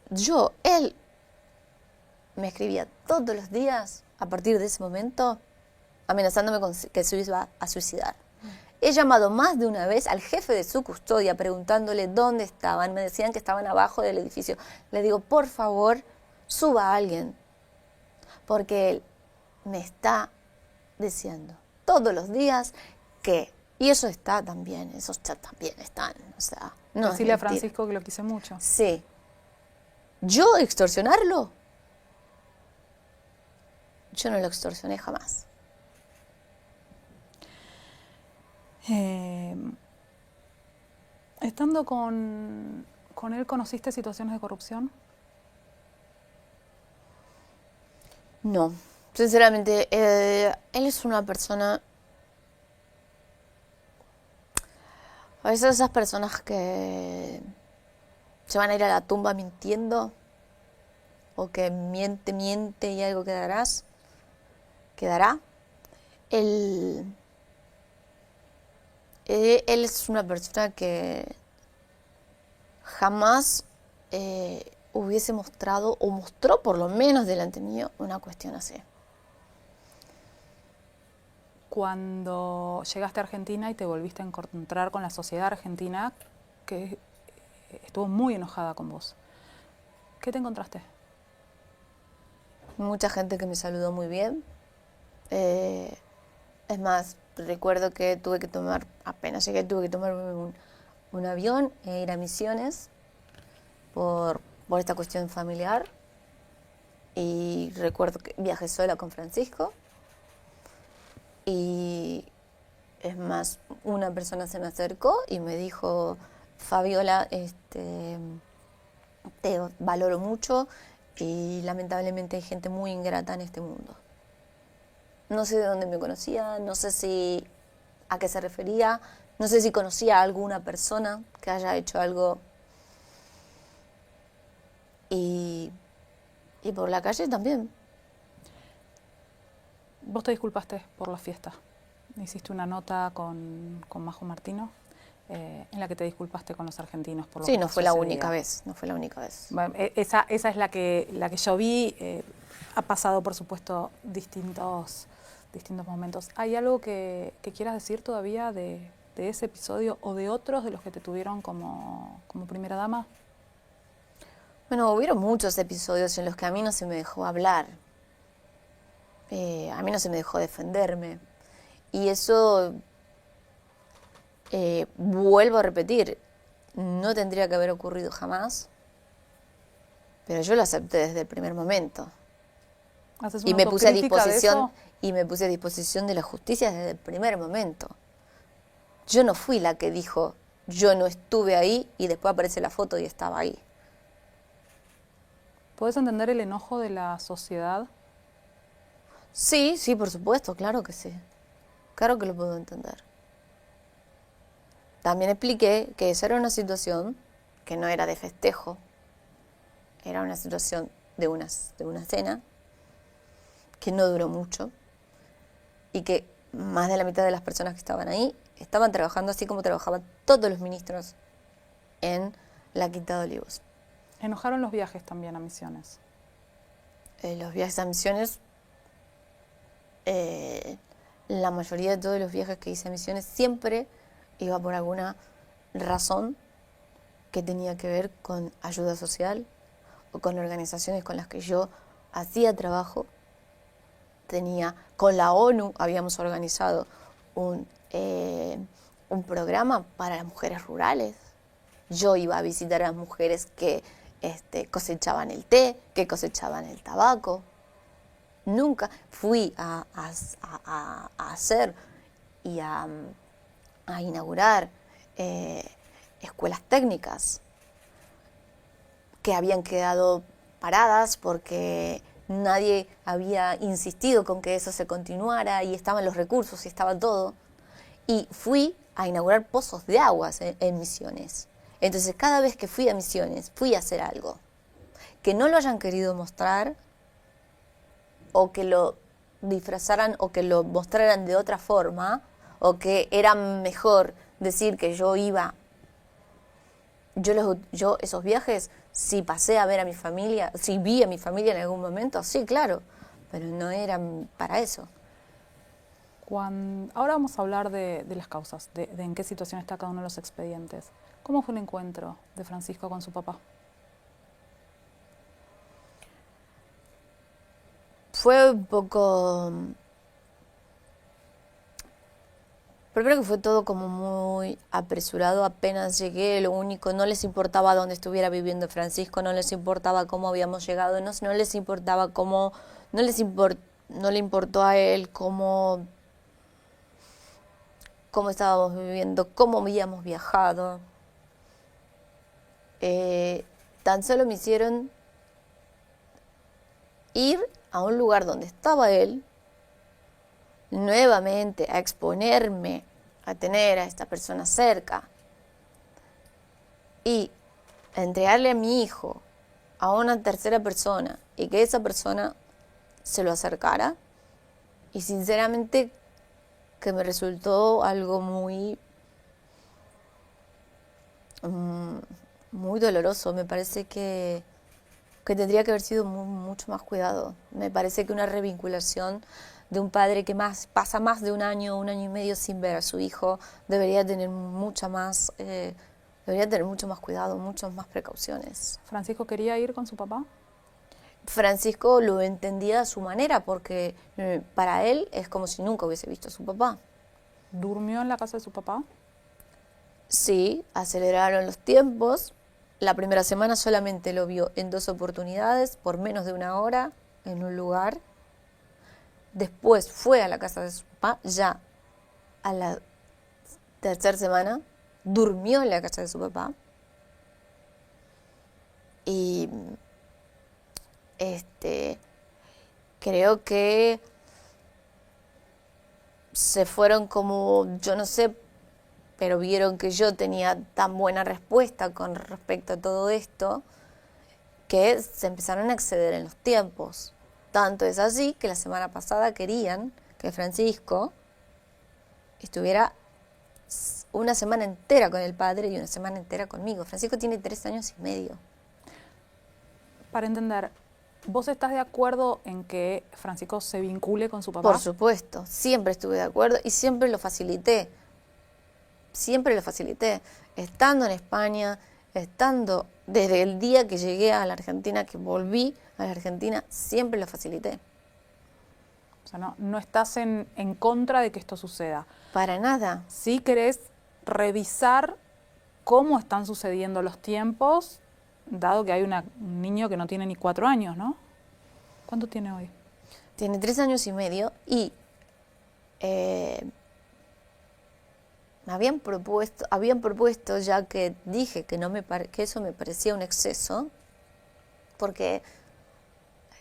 Él me escribía todos los días, a partir de ese momento, amenazándome con que se iba a suicidar. He llamado más de una vez al jefe de su custodia preguntándole dónde estaban. Me decían que estaban abajo del edificio. Le digo, por favor, suba a alguien, porque él me está diciendo todos los días que, y eso está también, esos chats también están, o sea, no. Decirle a Francisco que lo quise mucho. Sí. ¿Yo extorsionarlo? Yo no lo extorsioné jamás. Estando con él, ¿conociste situaciones de corrupción? No, sinceramente, él es una persona... A veces esas personas que se van a ir a la tumba mintiendo, o que miente y algo quedará. Él es una persona que jamás hubiese mostrado, o mostró por lo menos delante mío, una cuestión así. Cuando llegaste a Argentina y te volviste a encontrar con la sociedad argentina, que estuvo muy enojada con vos, ¿qué te encontraste? Mucha gente que me saludó muy bien. Es más, recuerdo que apenas llegué, tuve que tomar un avión e ir a Misiones por esta cuestión familiar. Y recuerdo que viajé sola con Francisco. Y es más, una persona se me acercó y me dijo, Fabiola, te valoro mucho y lamentablemente hay gente muy ingrata en este mundo. No sé de dónde me conocía, no sé a qué se refería, no sé si conocía a alguna persona que haya hecho algo. Y por la calle también. Vos te disculpaste por la fiesta. Hiciste una nota con Majo Martino en la que te disculpaste con los argentinos por lo que no fue la única vez. No fue la única vez. Bueno, esa es la que yo vi. Ha pasado, por supuesto, distintos momentos. ¿Hay algo que quieras decir todavía de ese episodio o de otros de los que te tuvieron como primera dama? Bueno, hubieron muchos episodios en los que a mí no se me dejó hablar, a mí no se me dejó defenderme. Y eso, vuelvo a repetir, no tendría que haber ocurrido jamás, pero yo lo acepté desde el primer momento. ¿Haces Y una me puse a autocrítica de disposición, eso? y me puse a disposición de la justicia desde el primer momento. Yo no fui la que dijo, yo no estuve ahí, y después aparece la foto y estaba ahí. ¿Podés entender el enojo de la sociedad? Sí, sí, por supuesto, claro que sí. Claro que lo puedo entender. También expliqué que esa era una situación que no era de festejo, era una situación de una cena que no duró mucho y que más de la mitad de las personas que estaban ahí estaban trabajando así como trabajaban todos los ministros en la Quinta de Olivos. Enojaron los viajes también a Misiones. Los viajes a Misiones, la mayoría de todos los viajes que hice a Misiones siempre iba por alguna razón que tenía que ver con ayuda social o con organizaciones con las que yo hacía trabajo. Con la ONU habíamos organizado un programa para las mujeres rurales. Yo iba a visitar a las mujeres que cosechaban el té, que cosechaban el tabaco. Nunca fui a hacer y a inaugurar escuelas técnicas que habían quedado paradas porque nadie había insistido con que eso se continuara y estaban los recursos y estaba todo. Y fui a inaugurar pozos de aguas en Misiones. Entonces cada vez que fui a Misiones fui a hacer algo. Que no lo hayan querido mostrar o que lo disfrazaran o que lo mostraran de otra forma o que era mejor decir que yo iba. Yo esos viajes, si pasé a ver a mi familia, si vi a mi familia en algún momento, sí, claro, pero no eran para eso. Ahora vamos a hablar de las causas, de en qué situación está cada uno de los expedientes. ¿Cómo fue el encuentro de Francisco con su papá? Fue un poco... Primero que fue todo como muy apresurado, apenas llegué, lo único, no les importaba dónde estuviera viviendo Francisco, no les importaba cómo habíamos llegado, no les importaba cómo, no le importó a él cómo estábamos viviendo, cómo habíamos viajado. Tan solo me hicieron ir a un lugar donde estaba él, nuevamente a exponerme, a tener a esta persona cerca y a entregarle a mi hijo a una tercera persona y que esa persona se lo acercara. Y sinceramente que me resultó algo muy doloroso. Me parece que tendría que haber sido mucho más cuidado. Me parece que una revinculación de un padre que pasa más de un año y medio sin ver a su hijo debería tener mucho más cuidado, muchas más precauciones. ¿Francisco quería ir con su papá? Francisco lo entendía a su manera porque para él es como si nunca hubiese visto a su papá. ¿Durmió en la casa de su papá? Sí, aceleraron los tiempos. La primera semana solamente lo vio en 2 oportunidades, por menos de 1 hora, en un lugar. Después fue a la casa de su papá, ya a la tercera semana, durmió en la casa de su papá. Y creo que se fueron como, yo no sé, pero vieron que yo tenía tan buena respuesta con respecto a todo esto, que se empezaron a exceder en los tiempos. Tanto es así que la semana pasada querían que Francisco estuviera 1 semana entera con el padre y 1 semana entera conmigo. Francisco tiene 3 años y medio. Para entender, ¿vos estás de acuerdo en que Francisco se vincule con su papá? Por supuesto, siempre estuve de acuerdo y siempre lo facilité. Siempre lo facilité. Estando en España, estando desde el día que llegué a la Argentina, que volví a la Argentina, siempre lo facilité. O sea, no estás en contra de que esto suceda. Para nada. Sí querés revisar cómo están sucediendo los tiempos, dado que hay un niño que no tiene ni 4 años, ¿no? ¿Cuánto tiene hoy? Tiene 3 años y medio y me habían propuesto, ya que dije que que eso me parecía un exceso, porque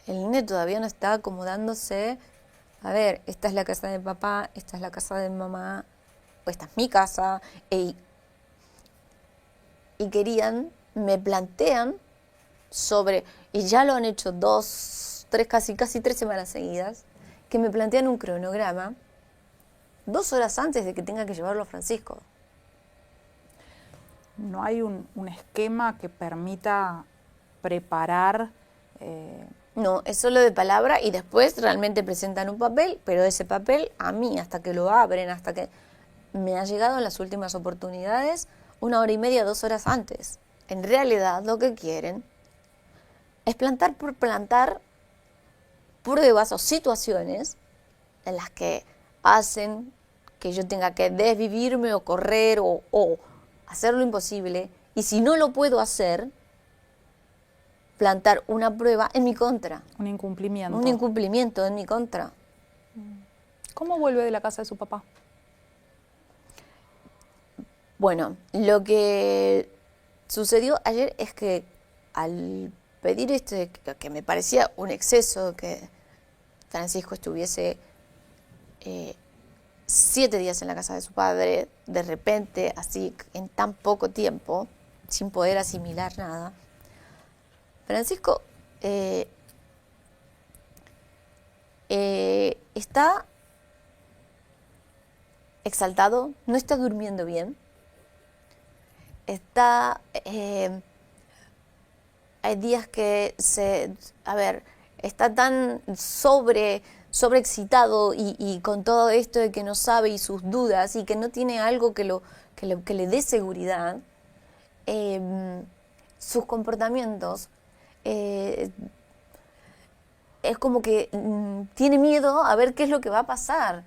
el nene todavía no está acomodándose. A ver, esta es la casa de papá, esta es la casa de mamá, o esta es mi casa, y me plantean sobre, y ya lo han hecho 2, 3, casi 3 semanas seguidas, que me plantean un cronograma 2 horas antes de que tenga que llevarlo a Francisco. ¿No hay un esquema que permita preparar? No, es solo de palabra y después realmente presentan un papel, pero ese papel a mí, hasta que lo abren, hasta que me ha llegado en las últimas oportunidades, 1 hora y media, 2 horas antes. En realidad lo que quieren es plantar por plantar pruebas o situaciones en las que hacen que yo tenga que desvivirme o correr o hacer lo imposible, y si no lo puedo hacer, plantar una prueba en mi contra. Un incumplimiento. Un incumplimiento en mi contra. ¿Cómo vuelve de la casa de su papá? Bueno, lo que sucedió ayer es que al pedir esto, que me parecía un exceso, que Francisco estuviese 7 días en la casa de su padre, de repente, así, en tan poco tiempo, sin poder asimilar nada, Francisco está exaltado, no está durmiendo bien, hay días que está tan sobreexcitado y con todo esto de que no sabe y sus dudas y que no tiene algo que le dé seguridad. Sus comportamientos es como que tiene miedo a ver qué es lo que va a pasar.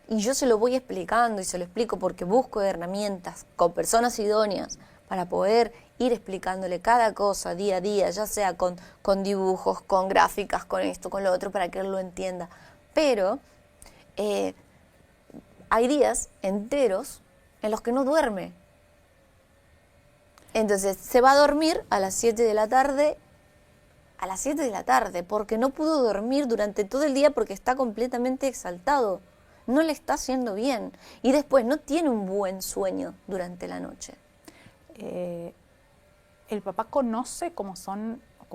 Y yo se lo voy explicando y se lo explico porque busco herramientas con personas idóneas para poder ir explicándole cada cosa día a día, ya sea con dibujos, con gráficas, con esto, con lo otro, para que él lo entienda. Pero hay días enteros en los que no duerme. Entonces se va a dormir a las 7 de la tarde, porque no pudo dormir durante todo el día porque está completamente exaltado. No le está haciendo bien. Y después no tiene un buen sueño durante la noche. ¿El papá conoce cómo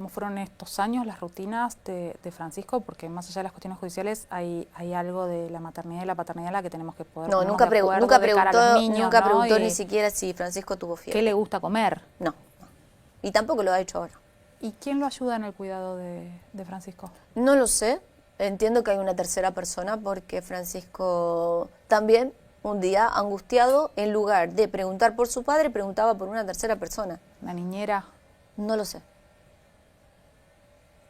fueron estos años las rutinas de Francisco? Porque más allá de las cuestiones judiciales hay algo de la maternidad y la paternidad a la que tenemos que poder No, nunca preguntó ni siquiera si Francisco tuvo fiebre. ¿Qué le gusta comer? No. Y tampoco lo ha hecho ahora. ¿Y quién lo ayuda en el cuidado de Francisco? No lo sé. Entiendo que hay una tercera persona porque Francisco también, un día, angustiado, en lugar de preguntar por su padre, preguntaba por una tercera persona. ¿Una niñera? No lo sé.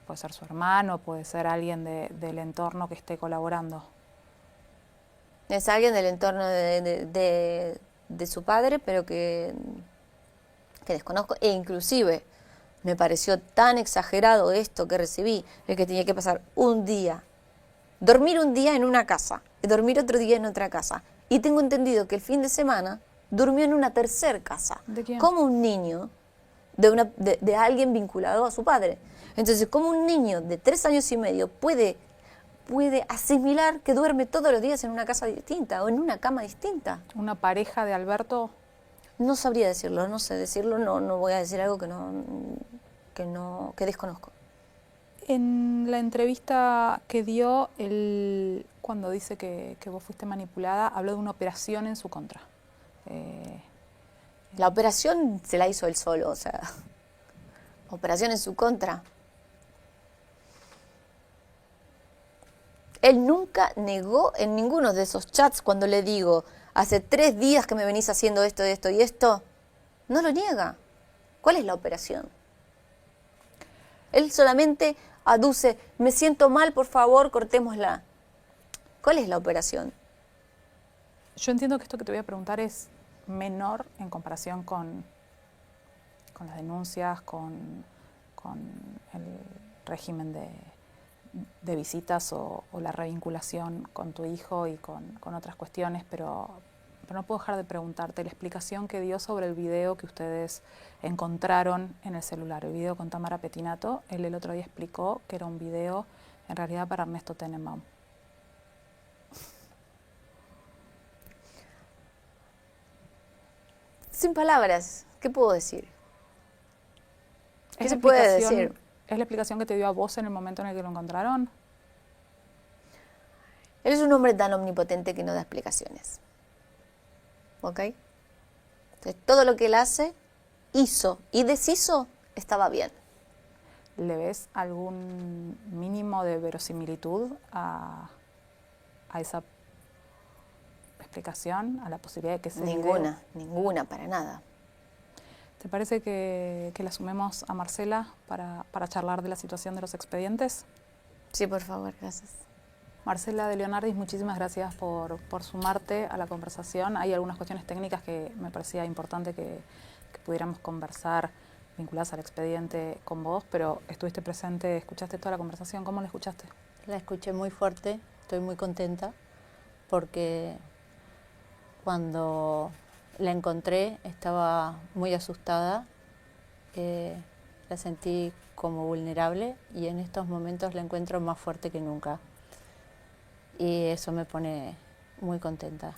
Puede ser su hermano, puede ser alguien del entorno que esté colaborando. Es alguien del entorno de su padre, pero que desconozco. E inclusive me pareció tan exagerado esto que recibí, el que tenía que pasar un día, dormir un día en una casa, y dormir otro día en otra casa. Y tengo entendido que el fin de semana durmió en una tercera casa. ¿De quién? Como un niño de alguien vinculado a su padre. Entonces, como un niño de 3 años y medio puede asimilar que duerme todos los días en una casa distinta o en una cama distinta. ¿Una pareja de Alberto? No sabría decirlo, no sé decirlo, no voy a decir algo que desconozco. En la entrevista que dio, él, cuando dice que vos fuiste manipulada, habló de una operación en su contra. La operación se la hizo él solo, o sea, operación en su contra. Él nunca negó en ninguno de esos chats cuando le digo, hace 3 días que me venís haciendo esto, esto y esto, no lo niega. ¿Cuál es la operación? Él solamente aduce, me siento mal, por favor, cortémosla. ¿Cuál es la operación? Yo entiendo que esto que te voy a preguntar es menor en comparación con las denuncias, con el régimen de visitas o la revinculación con tu hijo y con otras cuestiones, pero no puedo dejar de preguntarte la explicación que dio sobre el video que ustedes encontraron en el celular, el video con Tamara Pettinato. Él el otro día explicó que era un video en realidad para Ernesto Tenenbaum. Sin palabras, ¿qué puedo decir? ¿Qué ¿Es se la puede explicación- decir? ¿Es la explicación que te dio a vos en el momento en el que lo encontraron? Él es un hombre tan omnipotente que no da explicaciones. ¿Ok? Entonces, todo lo que él hace, hizo y deshizo, estaba bien. ¿Le ves algún mínimo de verosimilitud a esa explicación, a la posibilidad de que ese video... Ninguna, para nada. ¿Te parece que la sumemos a Marcela para charlar de la situación de los expedientes? Sí, por favor, gracias. Marcela de Leonardis, muchísimas gracias por sumarte a la conversación. Hay algunas cuestiones técnicas que me parecía importante que pudiéramos conversar vinculadas al expediente con vos, pero estuviste presente, escuchaste toda la conversación. ¿Cómo la escuchaste? La escuché muy fuerte, estoy muy contenta porque cuando la encontré estaba muy asustada, la sentí como vulnerable y en estos momentos la encuentro más fuerte que nunca. Y eso me pone muy contenta.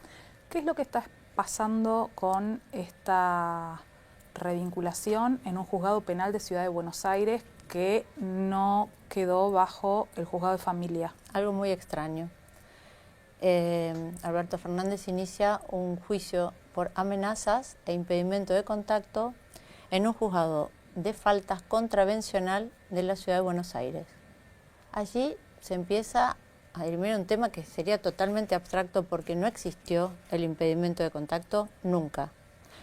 ¿Qué es lo que está pasando con esta revinculación en un juzgado penal de Ciudad de Buenos Aires que no quedó bajo el juzgado de familia? Algo muy extraño. Alberto Fernández inicia un juicio por amenazas e impedimento de contacto en un juzgado de faltas contravencional de la Ciudad de Buenos Aires. Allí se empieza a dirimir un tema que sería totalmente abstracto porque no existió el impedimento de contacto nunca.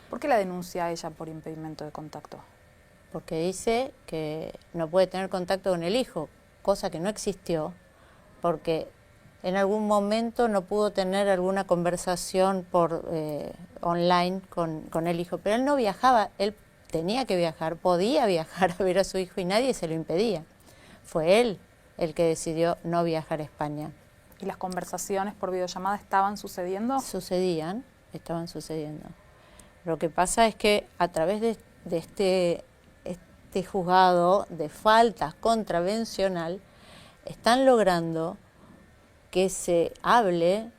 ¿Por qué la denuncia a ella por impedimento de contacto? Porque dice que no puede tener contacto con el hijo, cosa que no existió, porque en algún momento no pudo tener alguna conversación por online con el hijo, pero él no viajaba, él tenía que viajar, podía viajar a ver a su hijo y nadie se lo impedía. Fue él el que decidió no viajar a España. ¿Y las conversaciones por videollamada estaban sucediendo? Estaban sucediendo. Lo que pasa es que a través de este juzgado de faltas contravencional están logrando que se hable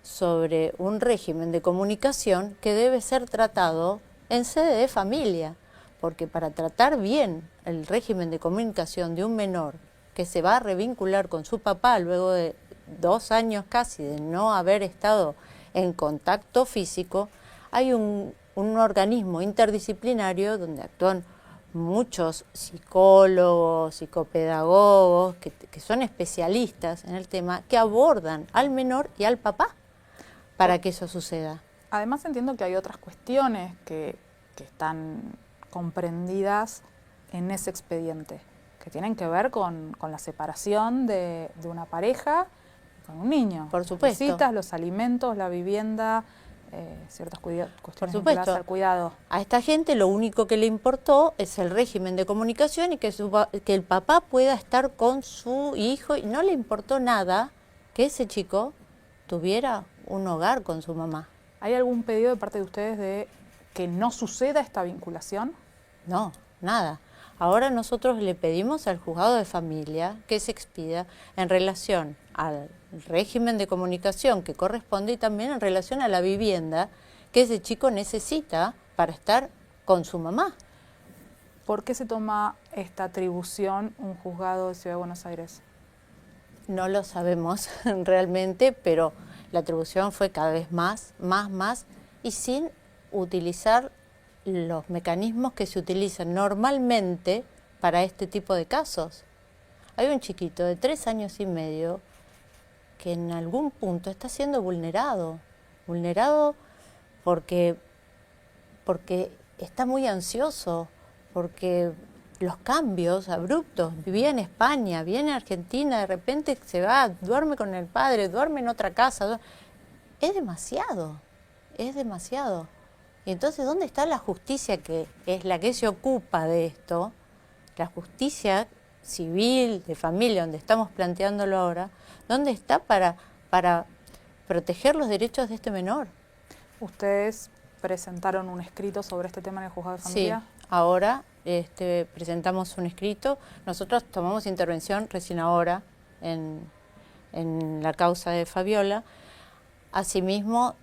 sobre un régimen de comunicación que debe ser tratado en sede de familia, porque para tratar bien el régimen de comunicación de un menor que se va a revincular con su papá luego de 2 años casi de no haber estado en contacto físico, hay un organismo interdisciplinario donde actúan muchos psicólogos, psicopedagogos, que son especialistas en el tema, que abordan al menor y al papá para que eso suceda. Además entiendo que hay otras cuestiones que están comprendidas en ese expediente, que tienen que ver con la separación de una pareja con un niño. Por supuesto. Las visitas, los alimentos, la vivienda, ciertas cuestiones Por vinculadas supuesto. al cuidado. A esta gente lo único que le importó es el régimen de comunicación y que el papá pueda estar con su hijo, y no le importó nada que ese chico tuviera un hogar con su mamá. ¿Hay algún pedido de parte de ustedes de que no suceda esta vinculación? No, nada. Ahora nosotros le pedimos al juzgado de familia que se expida en relación al régimen de comunicación que corresponde y también en relación a la vivienda que ese chico necesita para estar con su mamá. ¿Por qué se toma esta atribución un juzgado de Ciudad de Buenos Aires? No lo sabemos realmente, pero la atribución fue cada vez más, y sin utilizar los mecanismos que se utilizan normalmente para este tipo de casos. Hay un chiquito de 3 años y medio que en algún punto está siendo vulnerado porque está muy ansioso, porque los cambios abruptos, vivía en España, viene a Argentina, de repente se va, duerme con el padre, duerme en otra casa, es demasiado, es demasiado. Y entonces, ¿dónde está la justicia que es la que se ocupa de esto? La justicia civil, de familia, donde estamos planteándolo ahora, ¿dónde está para proteger los derechos de este menor? ¿Ustedes presentaron un escrito sobre este tema en el juzgado de familia? Sí, ahora presentamos un escrito. Nosotros tomamos intervención recién ahora en la causa de Fabiola. Asimismo,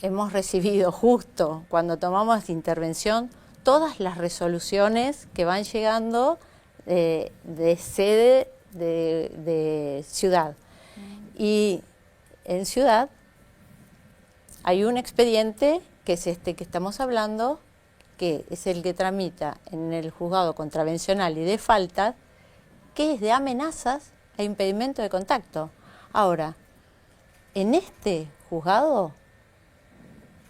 hemos recibido justo cuando tomamos intervención todas las resoluciones que van llegando de sede de ciudad. Y en ciudad hay un expediente que es este que estamos hablando, que es el que tramita en el juzgado contravencional y de faltas, que es de amenazas e impedimento de contacto. Ahora, en este juzgado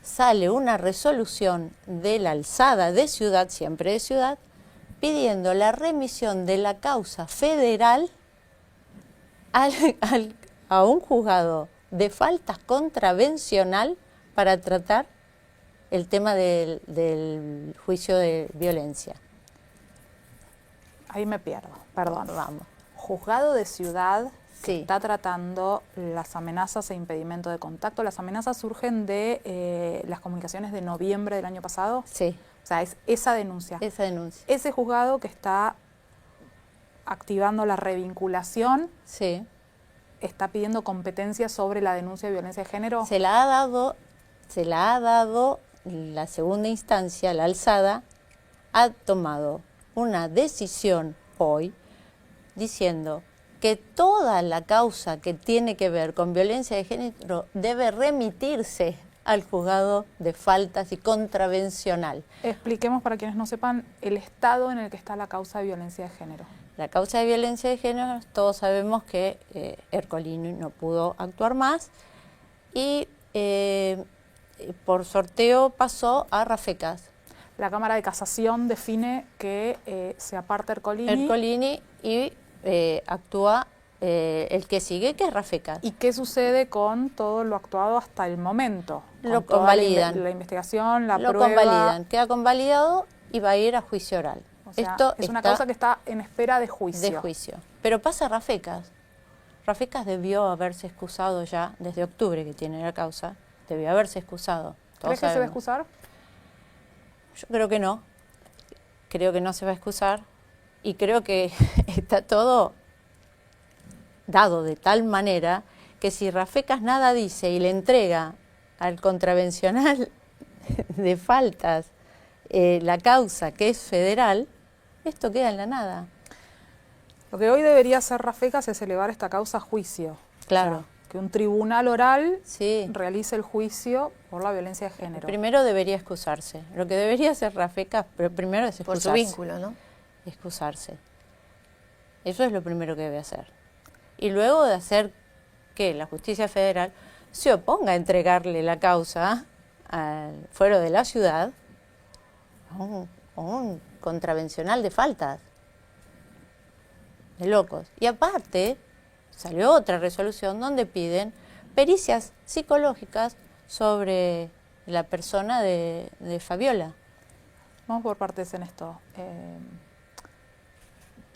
sale una resolución de la alzada de ciudad, siempre de ciudad, pidiendo la remisión de la causa federal a un juzgado de faltas contravencional para tratar el tema del juicio de violencia. Ahí me pierdo, perdón. Vamos. Juzgado de ciudad que Sí. está tratando las amenazas e impedimento de contacto. Las amenazas surgen de las comunicaciones de noviembre del año pasado. Sí, O sea, es esa denuncia. esa denuncia. Ese juzgado que está activando la revinculación Sí. está pidiendo competencia sobre la denuncia de violencia de género. Se la ha dado la segunda instancia, la alzada, ha tomado una decisión hoy diciendo que toda la causa que tiene que ver con violencia de género debe remitirse al juzgado de faltas y contravencional. Expliquemos para quienes no sepan el estado en el que está la causa de violencia de género. La causa de violencia de género, todos sabemos que Ercolini no pudo actuar más y por sorteo pasó a Rafecas. La Cámara de Casación define que se aparta Ercolini y actúa el que sigue, que es Rafecas. ¿Y qué sucede con todo lo actuado hasta el momento? Lo Con toda convalidan. La investigación, la Lo prueba. convalidan, queda convalidado y va a ir a juicio oral. O sea, Esto es una está causa que está en espera de juicio. de juicio. Pero pasa a Rafecas. Rafecas debió haberse excusado ya desde octubre que tiene la causa. Debió haberse excusado. ¿Crees que se va a excusar? Yo creo que no. Creo que no se va a excusar. Y creo que está todo dado de tal manera que si Rafecas nada dice y le entrega al contravencional de faltas la causa que es federal, esto queda en la nada. Lo que hoy debería hacer Rafecas es elevar esta causa a juicio. Claro. O sea, que un tribunal oral Sí. realice el juicio por la violencia de género. Primero debería excusarse. Lo que debería hacer Rafecas, pero primero es Por excusarse. su vínculo, ¿no? Excusarse. Eso es lo primero que debe hacer. Y luego de hacer que la justicia federal se oponga a entregarle la causa al fuero de la ciudad a un contravencional de faltas. De locos. Y aparte, salió otra resolución donde piden pericias psicológicas sobre la persona de Fabiola. Vamos por partes en esto.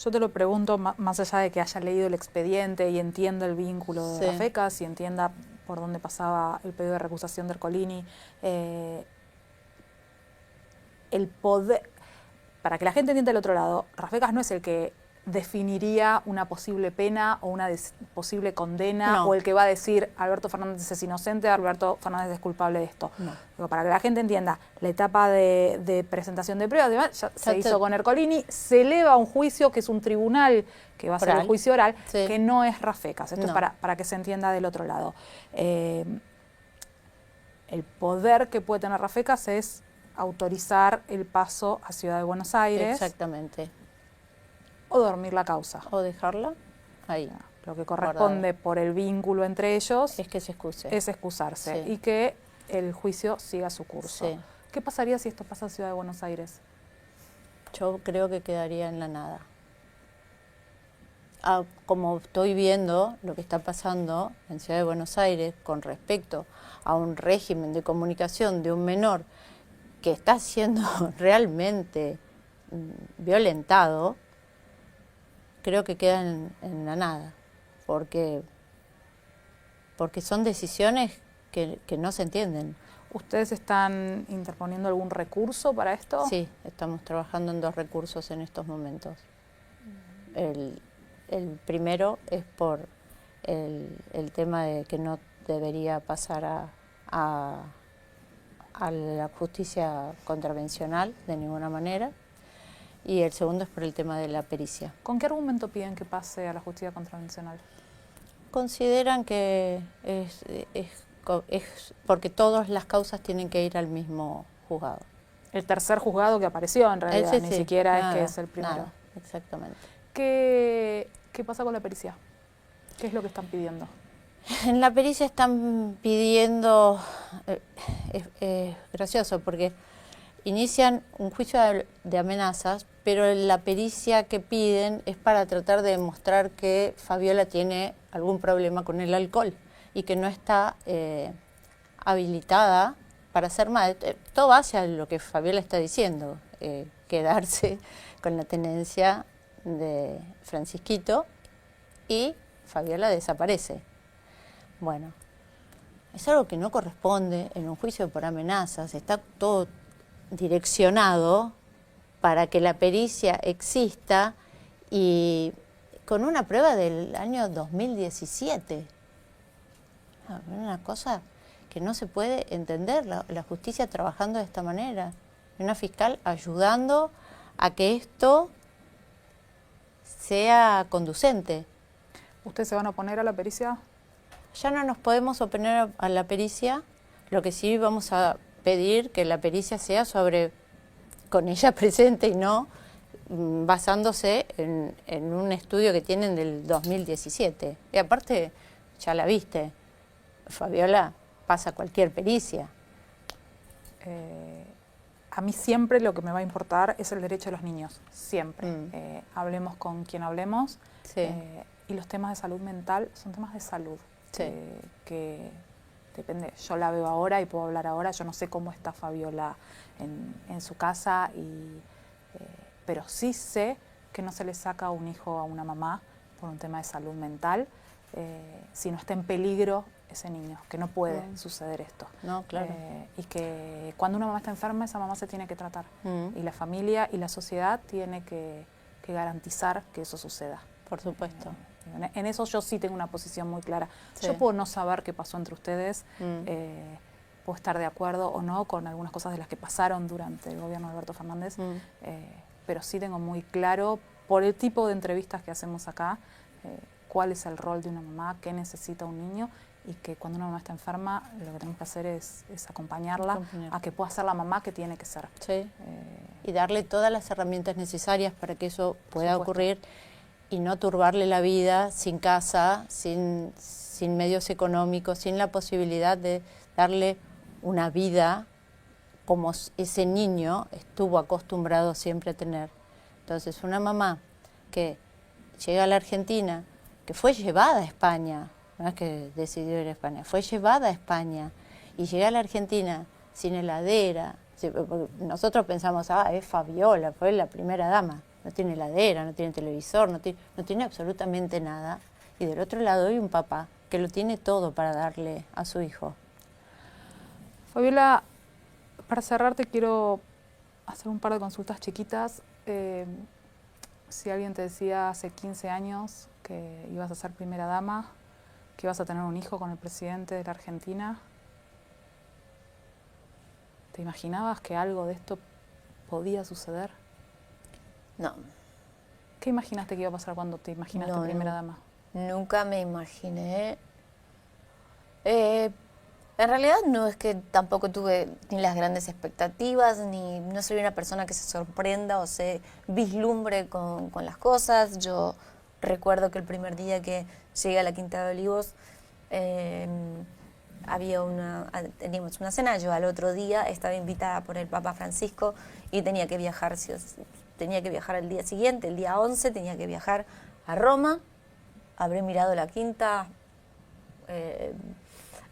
Yo te lo pregunto más allá de que haya leído el expediente y entienda el vínculo de Sí. Rafecas y entienda por dónde pasaba el pedido de recusación de Ercolini. El poder, para que la gente entienda el otro lado, Rafecas no es el que definiría una posible pena o una posible condena, No. o el que va a decir Alberto Fernández es inocente, Alberto Fernández es culpable de esto. No. Digo, para que la gente entienda, la etapa de presentación de pruebas ya se hizo con Ercolini, se eleva a un juicio que es un tribunal que va a ser Oral. el juicio oral, Sí. que no es Rafecas. Esto No. es para que se entienda del otro lado. El poder que puede tener Rafecas es autorizar el paso a Ciudad de Buenos Aires Exactamente. o dormir la causa. O dejarla ahí. Lo que corresponde por el vínculo entre ellos Es que se excuse. es excusarse Sí. y que el juicio siga su curso. Sí. ¿Qué pasaría si esto pasa en Ciudad de Buenos Aires? Yo creo que quedaría en la nada. Como estoy viendo lo que está pasando en Ciudad de Buenos Aires con respecto a un régimen de comunicación de un menor que está siendo realmente violentado, creo que queda en la nada, porque son decisiones que no se entienden. ¿Ustedes están interponiendo algún recurso para esto? Sí, estamos trabajando en 2 recursos en estos momentos. El primero es por el tema de que no debería pasar a la justicia contravencional de ninguna manera, y el segundo es por el tema de la pericia. ¿Con qué argumento piden que pase a la justicia contravencional? Consideran que es porque todas las causas tienen que ir al mismo juzgado. El tercer juzgado que apareció en realidad, Ese ni sí, siquiera nada, es que es el primero. Nada, exactamente. ¿Qué pasa con la pericia? ¿Qué es lo que están pidiendo? En la pericia están pidiendo, es gracioso porque inician un juicio de amenazas, pero la pericia que piden es para tratar de demostrar que Fabiola tiene algún problema con el alcohol y que no está habilitada para ser madre. Todo va hacia lo que Fabiola está diciendo, quedarse con la tenencia de Francisquito, y Fabiola desaparece. Bueno, es algo que no corresponde en un juicio por amenazas, está todo direccionado para que la pericia exista, y con una prueba del año 2017. Una cosa que no se puede entender, la justicia trabajando de esta manera, una fiscal ayudando a que esto sea conducente. ¿Ustedes se van a oponer a la pericia? Ya no nos podemos oponer a la pericia, lo que sí vamos a pedir que la pericia sea con ella presente y no basándose en un estudio que tienen del 2017. Y aparte, ya la viste, Fabiola pasa cualquier pericia. A mí siempre lo que me va a importar es el derecho de los niños, siempre. Hablemos con quien hablemos. Sí. Y los temas de salud mental son temas de salud. Sí. Que depende, yo la veo ahora y puedo hablar ahora, yo no sé cómo está Fabiola en su casa, pero sí sé que no se le saca un hijo a una mamá por un tema de salud mental, si no está en peligro ese niño, que no puede suceder esto. No, claro. Y que cuando una mamá está enferma, esa mamá se tiene que tratar. Y la familia y la sociedad tiene que garantizar que eso suceda. Por supuesto. En eso yo sí tengo una posición muy clara. Sí. Yo puedo no saber qué pasó entre ustedes, puedo estar de acuerdo o no con algunas cosas de las que pasaron durante el gobierno de Alberto Fernández, pero sí tengo muy claro, por el tipo de entrevistas que hacemos acá, cuál es el rol de una mamá, qué necesita un niño, y que cuando una mamá está enferma, lo que tenemos que hacer es acompañarla a que pueda ser la mamá que tiene que ser. Sí. Y darle todas las herramientas necesarias para que eso pueda ocurrir, y no turbarle la vida sin casa, sin medios económicos, sin la posibilidad de darle una vida como ese niño estuvo acostumbrado siempre a tener. Entonces, una mamá que llega a la Argentina, que fue llevada a España, no es que decidió ir a España, fue llevada a España, y llega a la Argentina sin heladera. Nosotros pensamos, es Fabiola, fue la primera dama. No tiene heladera, no tiene televisor, no tiene absolutamente nada. Y del otro lado hay un papá que lo tiene todo para darle a su hijo. Fabiola, para cerrar te quiero hacer un par de consultas chiquitas. Si alguien te decía hace 15 años que ibas a ser primera dama, que ibas a tener un hijo con el presidente de la Argentina, ¿te imaginabas que algo de esto podía suceder? No. ¿Qué imaginaste que iba a pasar cuando te imaginaste primera dama? Nunca me imaginé. En realidad no es que tampoco tuve ni las grandes expectativas, ni no soy una persona que se sorprenda o se vislumbre con las cosas. Yo recuerdo que el primer día que llegué a la Quinta de Olivos teníamos una cena. Yo al otro día estaba invitada por el Papa Francisco y tenía que viajar tenía que viajar al día siguiente, el día 11 tenía que viajar a Roma. Habré mirado la quinta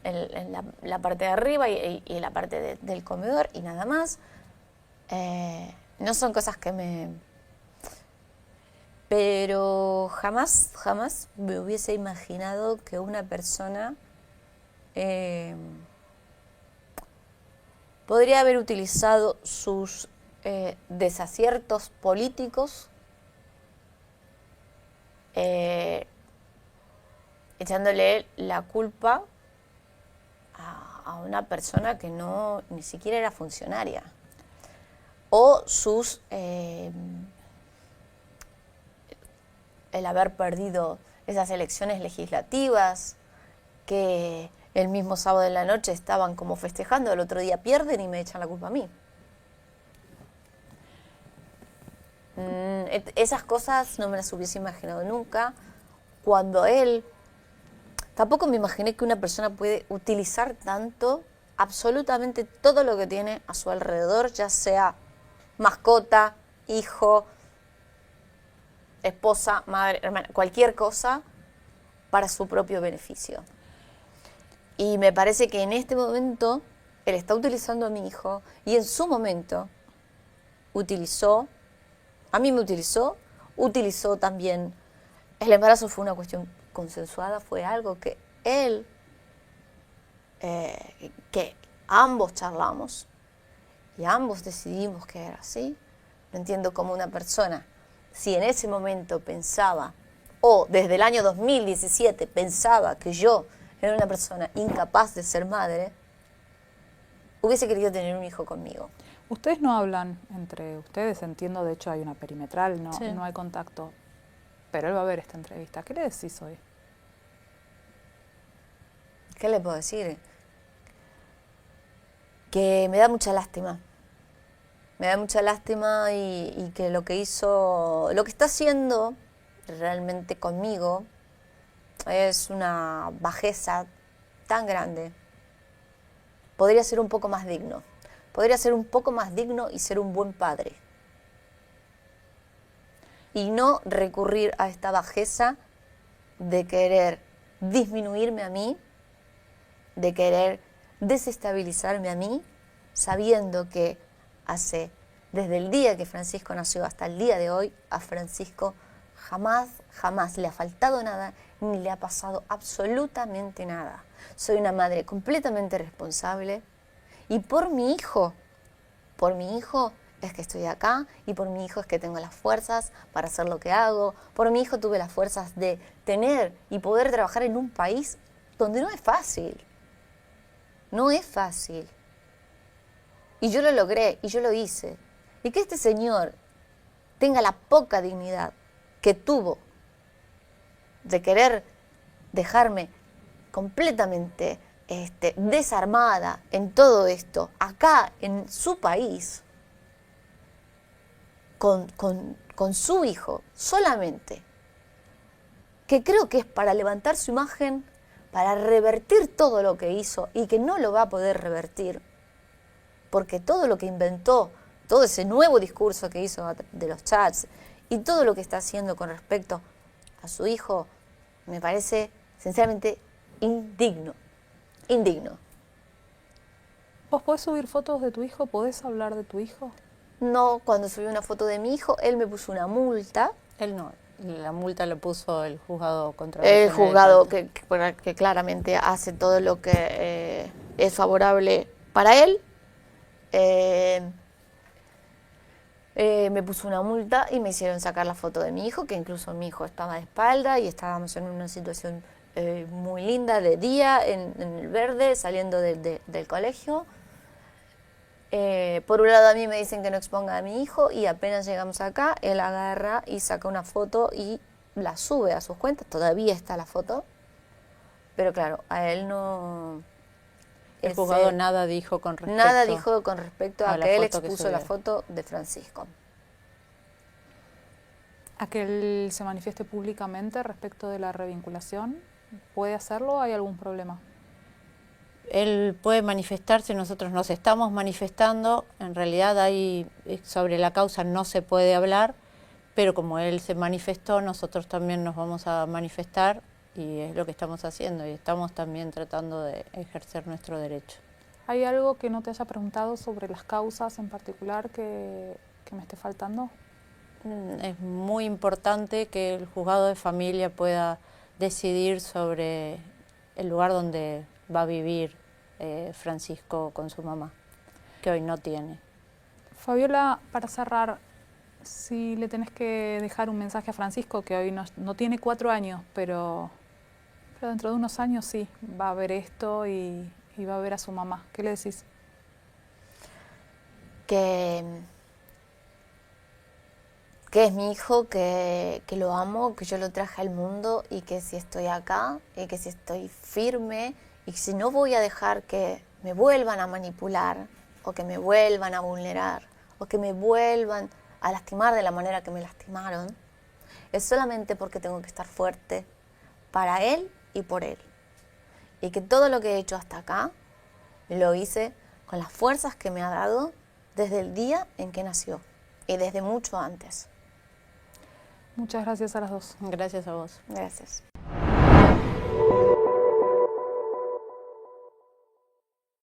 en la parte de arriba y la parte del comedor y nada más. No son cosas que me... Pero jamás me hubiese imaginado que una persona podría haber utilizado sus desaciertos políticos echándole la culpa a una persona que ni siquiera era funcionaria. O el haber perdido esas elecciones legislativas que el mismo sábado de la noche estaban como festejando, el otro día pierden y me echan la culpa a mí. Esas cosas no me las hubiese imaginado nunca. Cuando tampoco me imaginé que una persona puede utilizar tanto absolutamente todo lo que tiene a su alrededor, ya sea mascota, hijo, esposa, madre, hermana, cualquier cosa para su propio beneficio. Y me parece que en este momento él está utilizando a mi hijo y en su momento a mí me utilizó también. El embarazo fue una cuestión consensuada, fue algo que que ambos charlamos y ambos decidimos que era así. No entiendo cómo una persona, si en ese momento pensaba, o desde el año 2017 pensaba que yo era una persona incapaz de ser madre, hubiese querido tener un hijo conmigo. Ustedes no hablan entre ustedes, entiendo, de hecho hay una perimetral, Sí. no hay contacto, pero él va a ver esta entrevista. ¿Qué le decís hoy? ¿Qué le puedo decir? Que me da mucha lástima. Me da mucha lástima y que lo que está haciendo realmente conmigo es una bajeza tan grande. Podría ser un poco más digno. Podría ser un poco más digno y ser un buen padre. Y no recurrir a esta bajeza de querer disminuirme a mí, de querer desestabilizarme a mí, sabiendo que desde el día que Francisco nació hasta el día de hoy, a Francisco jamás le ha faltado nada, ni le ha pasado absolutamente nada. Soy una madre completamente responsable y por mi hijo es que estoy acá y por mi hijo es que tengo las fuerzas para hacer lo que hago. Por mi hijo tuve las fuerzas de tener y poder trabajar en un país donde no es fácil. No es fácil. Y yo lo logré y yo lo hice. Y que este señor tenga la poca dignidad que tuvo de querer dejarme completamente desarmada en todo esto, acá en su país, con su hijo solamente, que creo que es para levantar su imagen, para revertir todo lo que hizo y que no lo va a poder revertir, porque todo lo que inventó, todo ese nuevo discurso que hizo de los chats y todo lo que está haciendo con respecto a su hijo, me parece sinceramente indigno. ¿Vos podés subir fotos de tu hijo? ¿Podés hablar de tu hijo? No, cuando subí una foto de mi hijo, él me puso una multa. Él no, la multa la puso el juzgado contra El juzgado que claramente hace todo lo que es favorable para él. Me puso una multa y me hicieron sacar la foto de mi hijo, que incluso mi hijo estaba de espalda y estábamos en una situación muy linda de día, en el verde, saliendo del colegio. Por un lado a mí me dicen que no exponga a mi hijo y apenas llegamos acá, él agarra y saca una foto y la sube a sus cuentas, todavía está la foto, pero claro, a él no... El juzgado nada dijo con respecto a que él expuso la foto de Francisco. ¿A que él se manifieste públicamente respecto de la revinculación? ¿Puede hacerlo o hay algún problema? él puede manifestarse, nosotros nos estamos manifestando, en realidad ahí sobre la causa no se puede hablar, pero como él se manifestó, nosotros también nos vamos a manifestar y es lo que estamos haciendo y estamos también tratando de ejercer nuestro derecho. ¿Hay algo que no te haya preguntado sobre las causas en particular que me esté faltando? Es muy importante que el juzgado de familia pueda decidir sobre el lugar donde va a vivir Francisco con su mamá, que hoy no tiene. Fabiola, para cerrar, si le tenés que dejar un mensaje a Francisco, que hoy no tiene 4 años, pero dentro de unos años sí, va a ver esto y va a ver a su mamá. ¿Qué le decís? Que es mi hijo, que lo amo, que yo lo traje al mundo y que si estoy acá y que si estoy firme y que si no voy a dejar que me vuelvan a manipular o que me vuelvan a vulnerar o que me vuelvan a lastimar de la manera que me lastimaron, es solamente porque tengo que estar fuerte para él y por él. Y que todo lo que he hecho hasta acá lo hice con las fuerzas que me ha dado desde el día en que nació y desde mucho antes. Muchas gracias a las dos. Gracias a vos. Gracias.